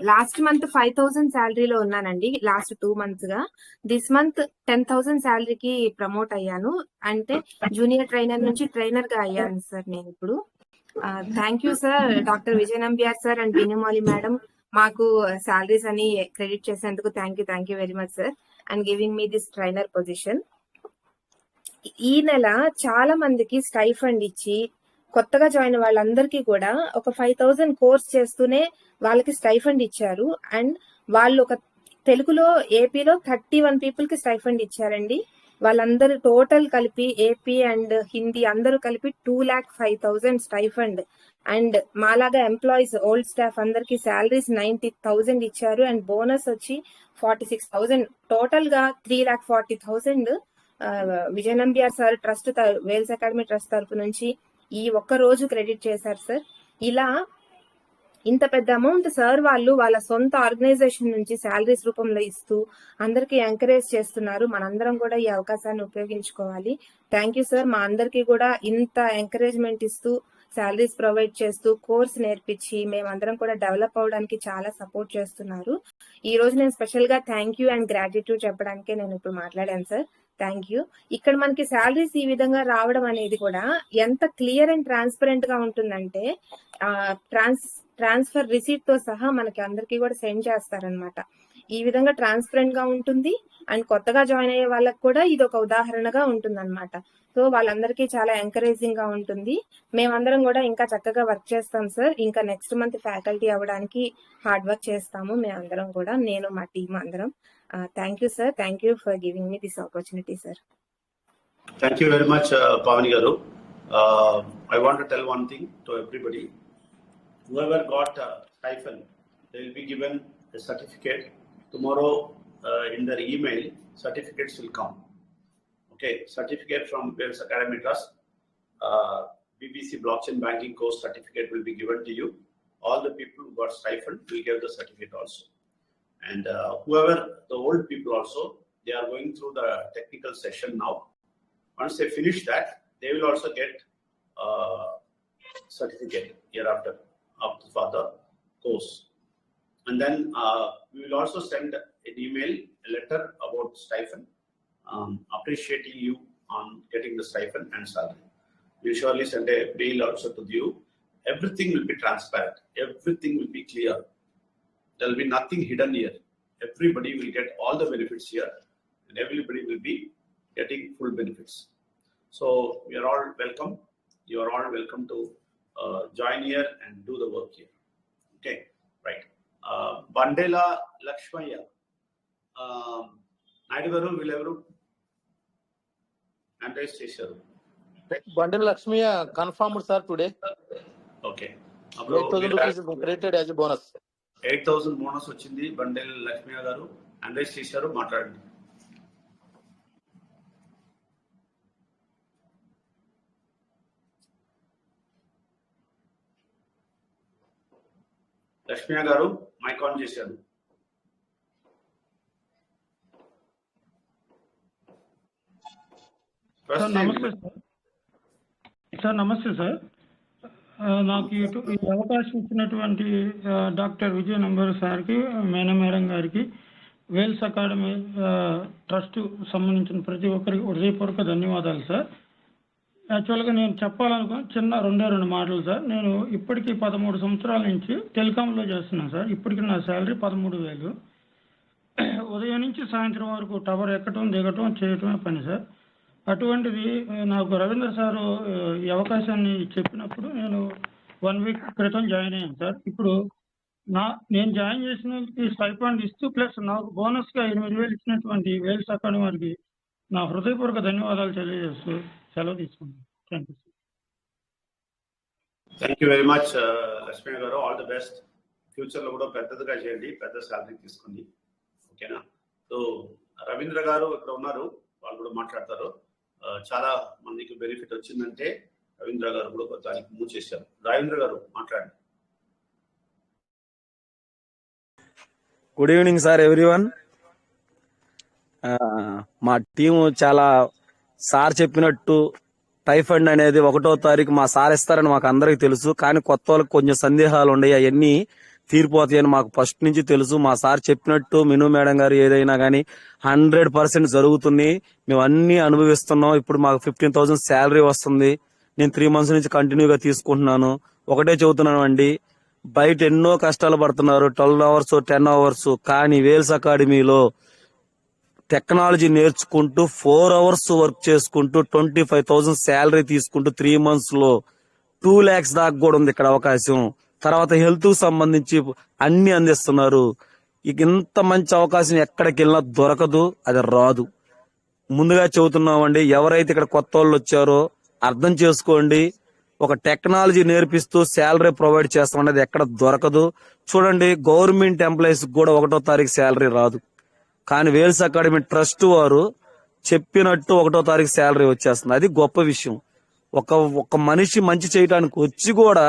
లాస్ట్ మంత్ 5,000 శాలరీలో ఉన్నానండి, లాస్ట్ 2 months గా. దిస్ మంత్ 10,000 శాలరీకి ప్రమోట్ అయ్యాను. అంటే జూనియర్ ట్రైనర్ నుంచి ట్రైనర్ గా అయ్యాను సార్ నేను ఇప్పుడు. Thank you sir, doctor Vijay Nambiar sir and బినుమాలి మేడం మాకు శాలరీస్ అని క్రెడిట్ చేసేందుకు thank you very much sir and giving me this trainer position. ఈ నెల చాలా మందికి స్టైఫండ్ ఇచ్చి కొత్తగా జాయిన్ వాళ్ళందరికీ కూడా ఒక 5,000 కోర్స్ చేస్తూనే వాళ్ళకి స్టైఫండ్ ఇచ్చారు. అండ్ వాళ్ళు ఒక తెలుగులో ఏపీలో 31 people కి స్టైఫండ్ ఇచ్చారండి. వాళ్ళందరూ టోటల్ కలిపి ఏపీ అండ్ హిందీ అందరూ కలిపి 2,05,000 స్టైఫండ్. అండ్ మాలాగా ఎంప్లాయీస్ ఓల్డ్ స్టాఫ్ అందరికి శాలరీస్ 90,000 ఇచ్చారు. అండ్ బోనస్ వచ్చి 46,000. టోటల్ గా 3,40,000 Vijay Nambiar sir trust Wales academy trust తరఫు నుంచి ఈ ఒక్క రోజు క్రెడిట్ చేశారు సార్. ఇలా ఇంత పెద్ద అమౌంట్ సార్ వాళ్ళు వాళ్ళ సొంత ఆర్గనైజేషన్ నుంచి శాలరీస్ రూపంలో ఇస్తూ అందరికి ఎంకరేజ్ చేస్తున్నారు. మనందరం కూడా ఈ అవకాశాన్ని ఉపయోగించుకోవాలి. Thank you sir. మా అందరికీ కూడా ఇంత ఎంకరేజ్మెంట్ ఇస్తూ శాలరీస్ ప్రొవైడ్ చేస్తూ కోర్స్ నేర్పించి మేమందరం కూడా డెవలప్ అవడానికి చాలా సపోర్ట్ చేస్తున్నారు. ఈ రోజు నేను స్పెషల్ గా థ్యాంక్ యూ అండ్ గ్రాటిట్యూడ్ చెప్పడానికే నేను ఇప్పుడు మాట్లాడాను సార్. Thank you. ఇక్కడ మనకి శాలరీస్ ఈ విధంగా రావడం అనేది కూడా ఎంత క్లియర్ అండ్ ట్రాన్స్పరెంట్ గా ఉంటుందంటే ట్రాన్స్ఫర్ రిసీట్ తో సహా మనకి అందరికీ కూడా సెండ్ చేస్తారనమాట. ఈ విధంగా ట్రాన్స్పరెంట్ గా ఉంటుంది. అండ్ కొత్తగా జాయిన్ అయ్యే వాళ్ళకి కూడా ఇది ఒక ఉదాహరణగా ఉంటుంది అనమాట. సో వాళ్ళందరికీ చాలా ఎంకరేజింగ్ గా ఉంటుంది. మేమందరం కూడా ఇంకా చక్కగా వర్క్ చేస్తాం సార్. ఇంకా నెక్స్ట్ మంత్ ఫ్యాకల్టీ అవ్వడానికి హార్డ్ వర్క్ చేస్తాము మేమందరం కూడా, నేను మా టీం అందరం. Thank you sir. Thank you for giving me this opportunity sir. Thank you very much, Pavani Garu. I want to tell one thing to everybody. Whoever got stipend, they will be given a certificate. Tomorrow in their email, certificates will come. Okay, certificate from Wales Academy Trust, BBC Blockchain Banking course certificate will be given to you. All the people who got stipend will get the certificate also. And whoever, the old people also, they are going through the technical session now. Once they finish that, they will also get certificate hereafter for the course. And then we will also send an email, a letter about stipend, appreciating you on getting the stipend and salary. We will surely send a mail also to you. Everything will be transparent. Everything will be clear. There will be nothing hidden here. Everybody will get all the benefits here, and everybody will be getting full benefits. So we are all welcome. You are all welcome to join here and do the work here. Okay, right. Bandela Lakshmaya. Naidu garu will ever analyze చేశారు. Bandela Lakshmaya confirmed sir today. Okay. 8,000 rupees credited as a bonus. 8,000 bonus వచ్చింది. Bundle Lakshmaiah గారు analyse చేశారు, మాట్లాడండి. లక్ష్మయ్య గారు mike on చేశారు. నమస్తే sir. నాకు ఈ అవకాశం ఇచ్చినటువంటి డాక్టర్ విజయ నంబర్ సార్కి, మేడం గారికి, వేల్స్ అకాడమీ ట్రస్ట్ సంబంధించిన ప్రతి ఒక్కరికి హృదయపూర్వక ధన్యవాదాలు సార్. యాక్చువల్గా నేను చెప్పాలనుకున్న చిన్న రెండు మాటలు సార్. నేను ఇప్పటికీ 13 సంవత్సరాల నుంచి టెలికాంలో చేస్తున్నాను సార్. ఇప్పటికి నా శాలరీ 13,000. ఉదయం నుంచి సాయంత్రం వరకు టవర్ ఎక్కటం దిగటం చేయటమే పని సార్. అటువంటిది నాకు రవీంద్ర సారు ఈ అవకాశాన్ని చెప్పినప్పుడు నేను 1 వీక్ క్రితం జాయిన్ అయ్యాను సార్. ఇప్పుడు నేను జాయిన్ చేసిన స్టైఫండ్ ఇస్తూ ప్లస్ నాకు బోనస్గా 8,000 ఇచ్చినటువంటి వేల్స్ అకాడమీ వారికి నా హృదయపూర్వక ధన్యవాదాలు తెలియజేస్తూ సెలవు తీసుకున్నాను. Thank you sir. Thank you very much Lakshmayya గారు. All the best. ఫ్యూచర్లో కూడా పెద్దదిగా చేయండి, పెద్ద శాలరీ తీసుకోండి. ఓకేనా? సో రవీంద్ర గారు ఇక్కడ ఉన్నారు, వాళ్ళు కూడా మాట్లాడతారు. చాలా మందికి బెనిఫిట్ వచ్చిందంటే రవీంద్ర గారు కూడా దానికి మూవ్ చేశారు. రవీంద్ర గారు మాట్లాడండి. Good evening sir everyone. మా టీము చాలా సార్ చెప్పినట్టు టైఫండ్ అనేది 1వ తారీఖు మా సార్ ఇస్తారని మాకు అందరికి తెలుసు. కానీ కొత్త వాళ్ళకి కొంచెం సందేహాలు ఉన్నాయి, అవన్నీ తీరిపోతాయని మాకు ఫస్ట్ నుంచి తెలుసు. మా సార్ చెప్పినట్టు మిను మేడం గారు ఏదైనా కానీ 100% జరుగుతుంది. మేము అన్ని అనుభవిస్తున్నాం. ఇప్పుడు మాకు 15,000 శాలరీ వస్తుంది. నేను 3 months నుంచి కంటిన్యూగా తీసుకుంటున్నాను. ఒకటే చెబుతున్నాను అండి, బయట ఎన్నో కష్టాలు పడుతున్నారు, 12 hours 10 hours. కానీ వేల్స్ అకాడమీలో టెక్నాలజీ నేర్చుకుంటూ 4 hours వర్క్ చేసుకుంటూ 25,000 శాలరీ తీసుకుంటూ 3 months లో 2 lakhs దాకా కూడా ఉంది ఇక్కడ అవకాశం. తర్వాత హెల్త్ కు సంబంధించి అన్ని అందిస్తున్నారు. ఇక ఇంత మంచి అవకాశం ఎక్కడికి వెళ్ళినా దొరకదు, అది రాదు. ముందుగా చెబుతున్నామండి, ఎవరైతే ఇక్కడ కొత్త వాళ్ళు వచ్చారో అర్థం చేసుకోండి. ఒక టెక్నాలజీ నేర్పిస్తూ శాలరీ ప్రొవైడ్ చేస్తామనేది ఎక్కడ దొరకదు. చూడండి, గవర్నమెంట్ ఎంప్లాయీస్ కూడా 1వ తారీఖు శాలరీ రాదు. కానీ వేల్స్ అకాడమీ ట్రస్ట్ వారు చెప్పినట్టు 1వ తారీఖు శాలరీ వచ్చేస్తుంది. అది గొప్ప విషయం. ఒక మనిషి మంచి చేయడానికి వచ్చి కూడా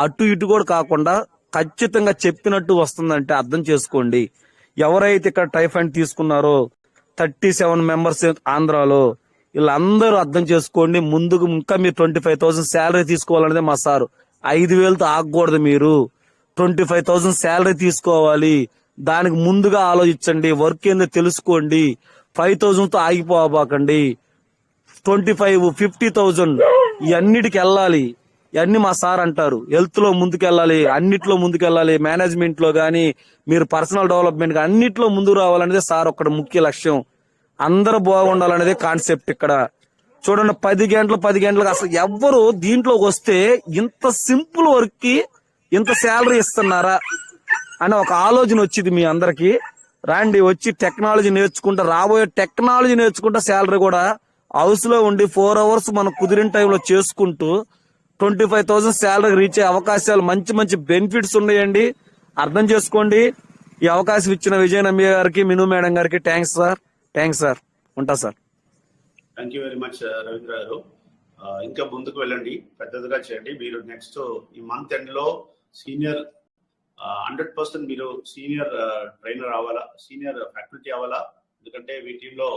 అటు ఇటు కూడా కాకుండా ఖచ్చితంగా చెప్పినట్టు వస్తుందంటే అర్థం చేసుకోండి. ఎవరైతే ఇక్కడ టైఫండ్ తీసుకున్నారో 37 members ఆంధ్రాలో, వీళ్ళందరూ అర్థం చేసుకోండి. ముందుకు ఇంకా మీరు 25,000 శాలరీ తీసుకోవాలనేది మా సారు. 5,000తో ఆగకూడదు, మీరు 25,000 శాలరీ తీసుకోవాలి. దానికి ముందుగా ఆలోచించండి, వర్క్ ఏందో తెలుసుకోండి. 5,000తో ఆగిపోబాకండి. 25,000 50,000 ఇవన్నిటికి వెళ్ళాలి. ఇవన్నీ మా సార్ అంటారు. హెల్త్ లో ముందుకెళ్ళాలి, అన్నిట్లో ముందుకెళ్ళాలి, మేనేజ్మెంట్ లో గానీ మీరు పర్సనల్ డెవలప్మెంట్ గా అన్నిట్లో ముందుకు రావాలనేది సార్ ఒక్కడ ముఖ్య లక్ష్యం. అందరూ బాగుండాలనేది కాన్సెప్ట్ ఇక్కడ. చూడండి, 10 గంటలకు అసలు ఎవ్వరు దీంట్లోకి వస్తే ఇంత సింపుల్ వర్క్ కి ఇంత శాలరీ ఇస్తున్నారా అని ఒక ఆలోచన వచ్చింది మీ అందరికి. రాండి, వచ్చి టెక్నాలజీ నేర్చుకుంటా, రాబోయే టెక్నాలజీ నేర్చుకుంటా శాలరీ కూడా హౌస్ లో ఉండి 4 hours మనం కుదిరిన టైంలో చేసుకుంటూ 25,000 శాలరీ రీచ్ అయ్యే అవకాశాలు, మంచి మంచి బెనిఫిట్స్ ఉన్నాయండి. అర్థం చేసుకోండి. ఈ అవకాశం ఇచ్చిన విజయ నమ్మియ గారికి, మిను మేడం గారికి థ్యాంక్స్ సార్. ఉంటా sir. Thank you very much Ravindra గారు. ఇంకా ముందుకు వెళ్ళండి, పెద్దదిగా చేయండి. మీరు నెక్స్ట్ ఈ మంత్ ఎండ్ లో సీనియర్ 100% మీరు సీనియర్ ట్రైనర్ అవ్వాలా, సీనియర్ ఫ్యాకల్టీ అవ్వాలా. ఎందుకంటే మీ టీంలో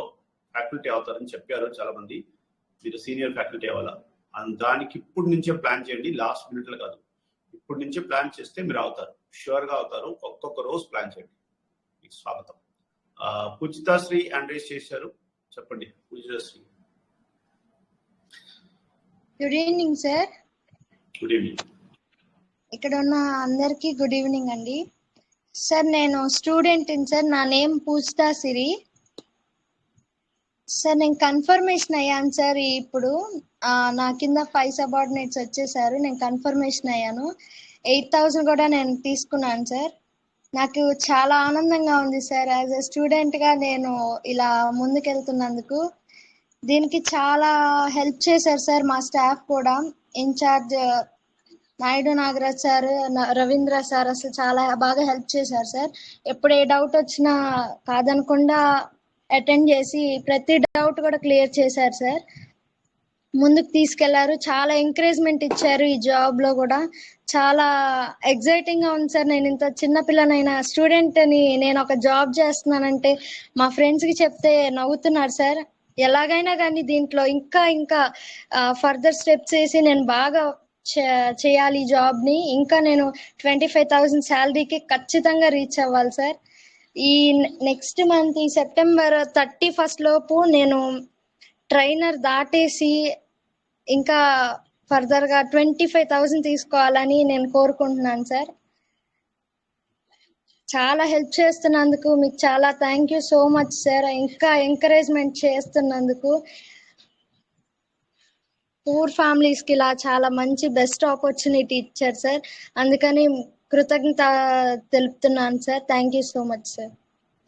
ఫ్యాకల్టీ అవుతారని చెప్పారు చాలా మంది. మీరు సీనియర్ ఫ్యాకల్టీ అవ్వాలా. దానికి ఇప్పుడు నుంచే ప్లాన్ చేయండి, లాస్ట్ మినిట్లో కాదు. ఇప్పుడు నుంచే ప్లాన్ చేస్తే మీరు అవుతారు, షూర్గా అవుతారు. ఒక్కొక్క రోజు ప్లాన్ చేయండి. మీకు స్వాగతం. పూజితాశ్రీ అండ్రేస్ చేశారు, చెప్పండి Pujithasri. Good evening sir. Good evening. ఇక్కడ ఉన్న అందరికీ గుడ్ ఈవినింగ్ అండి. సార్ నేను స్టూడెంట్ సార్, నా నేమ్ పూజితా సిరి సార్. నేను కన్ఫర్మేషన్ అయ్యాను సార్. ఇప్పుడు నా కింద 5 సబార్డినేట్స్ వచ్చేసారు. నేను కన్ఫర్మేషన్ అయ్యాను. 8,000 కూడా నేను తీసుకున్నాను సార్. నాకు చాలా ఆనందంగా ఉంది సార్. యాజ్ ఎ స్టూడెంట్గా నేను ఇలా ముందుకెళ్తున్నందుకు దీనికి చాలా హెల్ప్ చేశారు సార్ మా స్టాఫ్ కూడా. Incharge Naidu Nagaraj sir, Ravindra sir అసలు చాలా బాగా హెల్ప్ చేశారు సార్. ఎప్పుడు ఏ డౌట్ వచ్చినా కాదనకుండా అటెండ్ చేసి ప్రతి డౌట్ కూడా క్లియర్ చేశారు సార్. ముందుకు తీసుకెళ్లారు, చాలా ఎంకరేజ్మెంట్ ఇచ్చారు. ఈ జాబ్ లో కూడా చాలా ఎగ్జైటింగ్ గా ఉంది సార్. నేను ఇంత చిన్న పిల్లనైనా స్టూడెంట్ అని నేను ఒక జాబ్ చేస్తున్నానంటే మా ఫ్రెండ్స్ కి చెప్తే నవ్వుతున్నారు సార్. ఎలాగైనా కానీ దీంట్లో ఇంకా ఫర్దర్ స్టెప్స్ వేసి నేను బాగా చేయాలి ఈ జాబ్ ని. ఇంకా నేను 25,000 శాలరీకి ఖచ్చితంగా రీచ్ అవ్వాలి సార్. ఈ నెక్స్ట్ మంత్ ఈ సెప్టెంబర్ 31st లోపు నేను ట్రైనర్ దాటేసి ఇంకా ఫర్దర్ గా 25,000 తీసుకోవాలని నేను కోరుకుంటున్నాను సార్. చాలా హెల్ప్ చేస్తున్నందుకు మీకు చాలా thank you so much sir. ఇంకా ఎంకరేజ్మెంట్ చేస్తున్నందుకు. పూర్ ఫ్యామిలీస్ కి ఇలా చాలా మంచి బెస్ట్ ఆపర్చునిటీ ఇచ్చారు సార్. అందుకని కృతజ్ఞత తెలుపుతున్నాను sir. Thank you so much sir.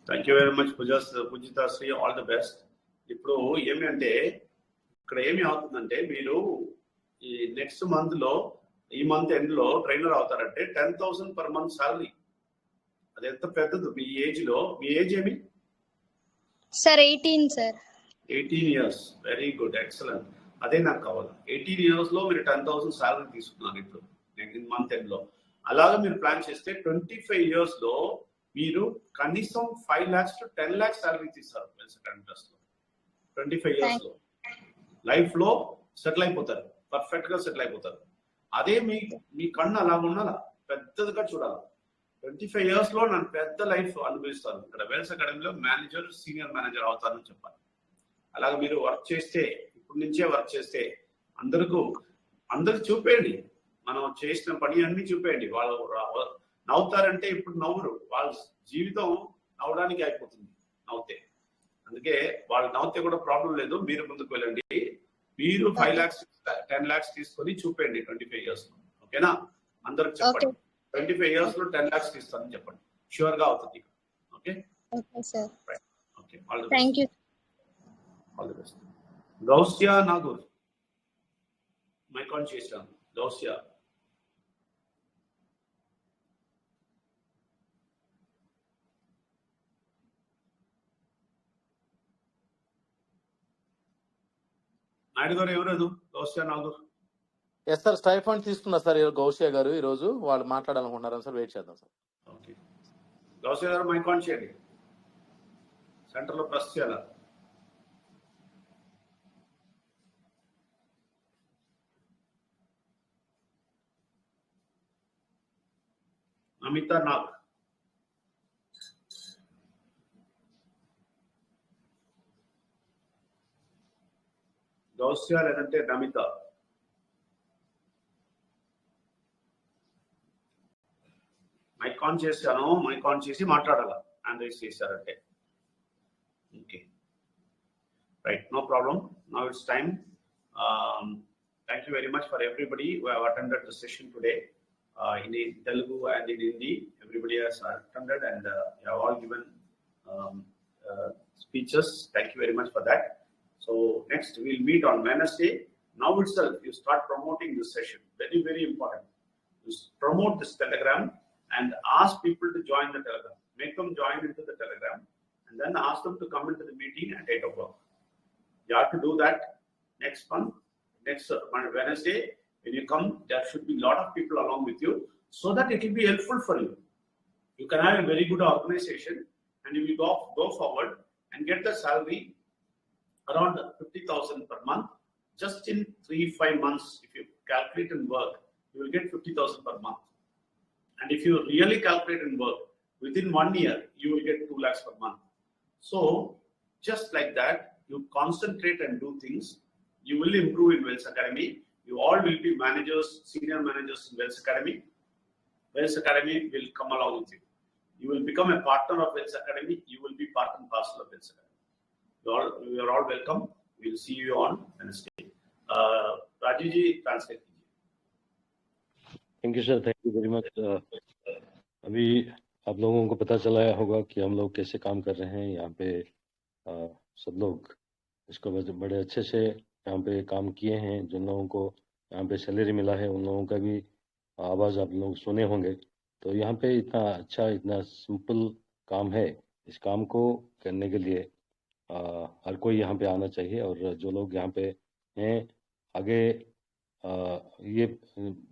Thank you very much Pujithasri. All the best. ఇప్పుడు ఏమి అంటే ఇక్కడ ఏమి అవుతుందంటే మీరు ఈ నెక్స్ట్ మంత్ లో, ఈ మంత్ ఎండ్ లో ట్రైనర్ అవుతారంటే 10,000 per month శాలరీ. అది ఎంత పెద్దది మీ ఏజ్ లో. మీ ఏజ్ ఏమి sir? 18 sir. 18 years. Very good, excellent. అదే నాకు కావాలి. 18 years లో మీరు 10,000 శాలరీ తీసుకున్నారు ఇప్పుడు నెక్స్ట్ మంత్ ఎండ్ లో. అలాగా మీరు ప్లాన్ చేస్తే 25 years లో మీరు కనీసం 5 lakhs to 10 lakhs శాలరీ తీస్తారు. 25 years లో లైఫ్ లో సెటిల్ అయిపోతారు, పర్ఫెక్ట్ గా సెటిల్ అయిపోతారు. అదే మీ కన్ను అలా ఉండాలా, పెద్దదిగా చూడాలి. 25 years లో నన్ను పెద్ద లైఫ్ అనుభవిస్తాను, ఇక్కడ వెల్స్ అకాడమీలో మేనేజర్, సీనియర్ మేనేజర్ అవుతానని చెప్పాలి. అలాగే మీరు వర్క్ చేస్తే, ఇప్పటి నుంచే వర్క్ చేస్తే అందరికి చూపేయండి. మనం చేసిన పని అన్ని చూపేయండి. వాళ్ళు నవ్వుతారంటే ఇప్పుడు నవ్వురు, వాళ్ళ జీవితం నవ్వడానికి అయిపోతుంది నవ్వుతే. అందుకే వాళ్ళు నవ్వుతే కూడా ప్రాబ్లం లేదు, మీరు ముందుకు వెళ్ళండి. మీరు 5 lakhs 10 lakhs తీసుకొని చూపేయండి 25 years లో. ఓకేనా? అందరికి చెప్పండి 25 years లో 10 lakhs తీస్తానని చెప్పండి. షూర్ గా అవుతుంది. Okay sir. Okay, all the thank you. All the best. Gousia Nagur mike on చేశాను. గౌసియా. నాయుడు గారు ఎవరు? Gousia Nagur. Yes sir, stipend తీసుకున్నారు సార్ గౌసియా గారు. ఈ రోజు వాళ్ళు మాట్లాడాలనుకుంటున్నారు సార్. వెయిట్ చేద్దాం సార్. ఓకే, గౌసియా గారు మైక్ ఆన్ చేయండి. సెంటర్ లో ప్రెస్ చేయాలా? అమిత నాగ్. గౌసియా లేదంటే నమిత. ఆన్ చేశాను, మైక్ ఆన్ చేసి మాట్లాడాలా హ్యాండ్ రైజ్ చేశారంటే. Okay, right, no problem. Now it's time. Thank you very much for everybody who have attended the session today. In Telugu and in Hindi, everybody has attended and you have all given speeches. Thank you very much for that. So next we'll meet on Wednesday. Now itself you start promoting this session. Very, very important. You promote this Telegram and ask people to join the Telegram. Make them join into the Telegram and then ask them to come into the meeting at 8 o'clock. You have to do that next month. Next Wednesday, when you come, there should be a lot of people along with you so that it will be helpful for you. You can have a very good organization and you will go forward and get the salary around 50,000 per month. Just in 3-5 months, if you calculate and work, you will get 50,000 per month. And if you really calculate and work, within 1 year, you will get 2 lakhs per month. So, just like that, you concentrate and do things. You will improve in Wells Academy. You all will be managers, senior managers in Wells Academy. Wells Academy will come along with you. You will become a partner of Wells Academy. You will be part and parcel of Wells Academy. You are all welcome. We will see you on Wednesday. Rajiv ji, translate. Thank you sir, thank you very much. अभी आप लोगों को पता चला होगा कि हम लोग कैसे काम कर रहे हैं यहाँ पे। सब लोग इसको बड़े अच्छे से यहाँ पे काम किए हैं। जिन लोगों को यहाँ पे सैलरी मिला है उन लोगों का भी आवाज़ आप लोग सुने होंगे। तो यहाँ पे इतना अच्छा, इतना सिंपल काम है। इस काम को करने के लिए हर कोई यहाँ पे आना चाहिए। और जो लोग यहाँ पे हैं, आगे ये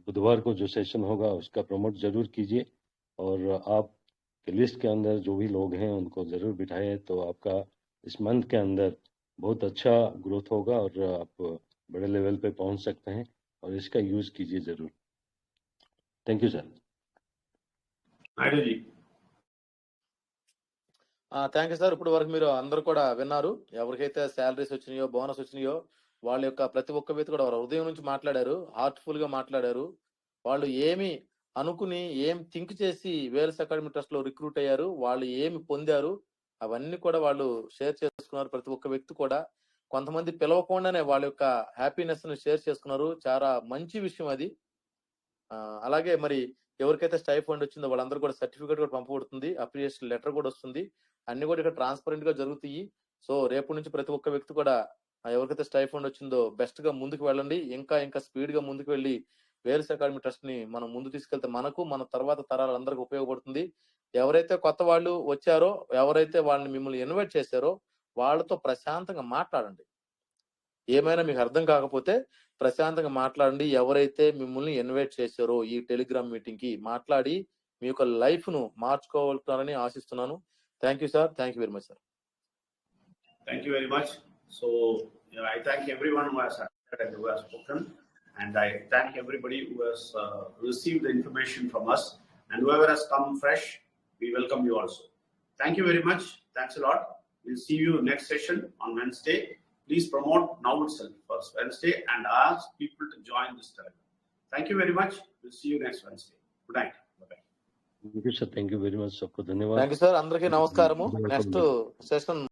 बुधवार को जो सेशन होगा उसका प्रमोट ज़रूर कीजिए और आप के लिस्ट के अंदर जो भी लोग हैं उनको ज़रूर बिठाएं। तो आपका इस मंथ के अंदर बहुत अच्छा ग्रोथ होगा और आप बड़े लेवल पे पहुंच सकते हैं और इसका यूज़ कीजिए ज़रूर। Thank you sir. Naidu ji. Thank you sir. ఇప్పుడు వరకు మీరు అందరూ కూడా విన్నారు. ఎవరికైతే శాలరీస్ వచ్చినాయో, బోనస్ వచ్చినాయో, వాళ్ళ యొక్క ప్రతి ఒక్క వ్యక్తి కూడా వారు ఉదయం నుంచి మాట్లాడారు, హార్ట్ఫుల్ గా మాట్లాడారు. వాళ్ళు ఏమి అనుకుని, ఏం థింక్ చేసి వేల్స్ అకాడమీ ట్రస్ట్ లో రిక్రూట్ అయ్యారు, వాళ్ళు ఏమి పొందారు, అవన్నీ కూడా వాళ్ళు షేర్ చేసుకున్నారు. ప్రతి ఒక్క వ్యక్తి కూడా కొంతమంది పిలవకుండానే వాళ్ళ యొక్క హ్యాపీనెస్ ని షేర్ చేసుకున్నారు. చాలా మంచి విషయం అది. అలాగే మరి ఎవరికైతే స్టైఫండ్ వచ్చిందో వాళ్ళందరూ కూడా సర్టిఫికేట్ కూడా పంపబడుతుంది, అప్రిషియేషన్ లెటర్ కూడా వస్తుంది. అన్ని కూడా ఇక్కడ ట్రాన్స్పరెంట్ గా జరుగుతాయి. సో రేపు నుంచి ప్రతి ఒక్క వ్యక్తి కూడా ఎవరికైతే స్టైఫండ్ వచ్చిందో బెస్ట్ గా ముందుకు వెళ్ళండి. ఇంకా స్పీడ్ గా ముందుకు వెళ్ళి వేల్స్ అకాడమీ ట్రస్ట్ ని మనం ముందు తీసుకెళ్తే మనకు, మన తర్వాత తరాలందరికీ ఉపయోగపడుతుంది. ఎవరైతే కొత్త వాళ్ళు వచ్చారో, ఎవరైతే వాళ్ళని మిమ్మల్ని ఇన్వైట్ చేశారో వాళ్ళతో ప్రశాంతంగా మాట్లాడండి. ఏమైనా మీకు అర్థం కాకపోతే ప్రశాంతంగా మాట్లాడండి. ఎవరైతే మిమ్మల్ని ఇన్వైట్ చేశారో ఈ టెలిగ్రామ్ మీటింగ్ కి మాట్లాడి మీ యొక్క లైఫ్ ను మార్చుకోవాలని ఆశిస్తున్నాను. Thank you sir. Thank you very much sir. Thank you very much. So I thank everyone who has attended and who has spoken, and I thank everybody who has received the information from us, and whoever has come fresh, we welcome you also. Thank you very much. Thanks a lot. We'll see you next session on Wednesday. Please promote now itself first Wednesday and ask people to join this Telegram. Thank you very much. We'll see you next Wednesday. Good night. Bye-bye. Thank you sir. Thank you very much. सबको धन्यवाद. Thank you sir. అందరికీ నమస్కారము. Next session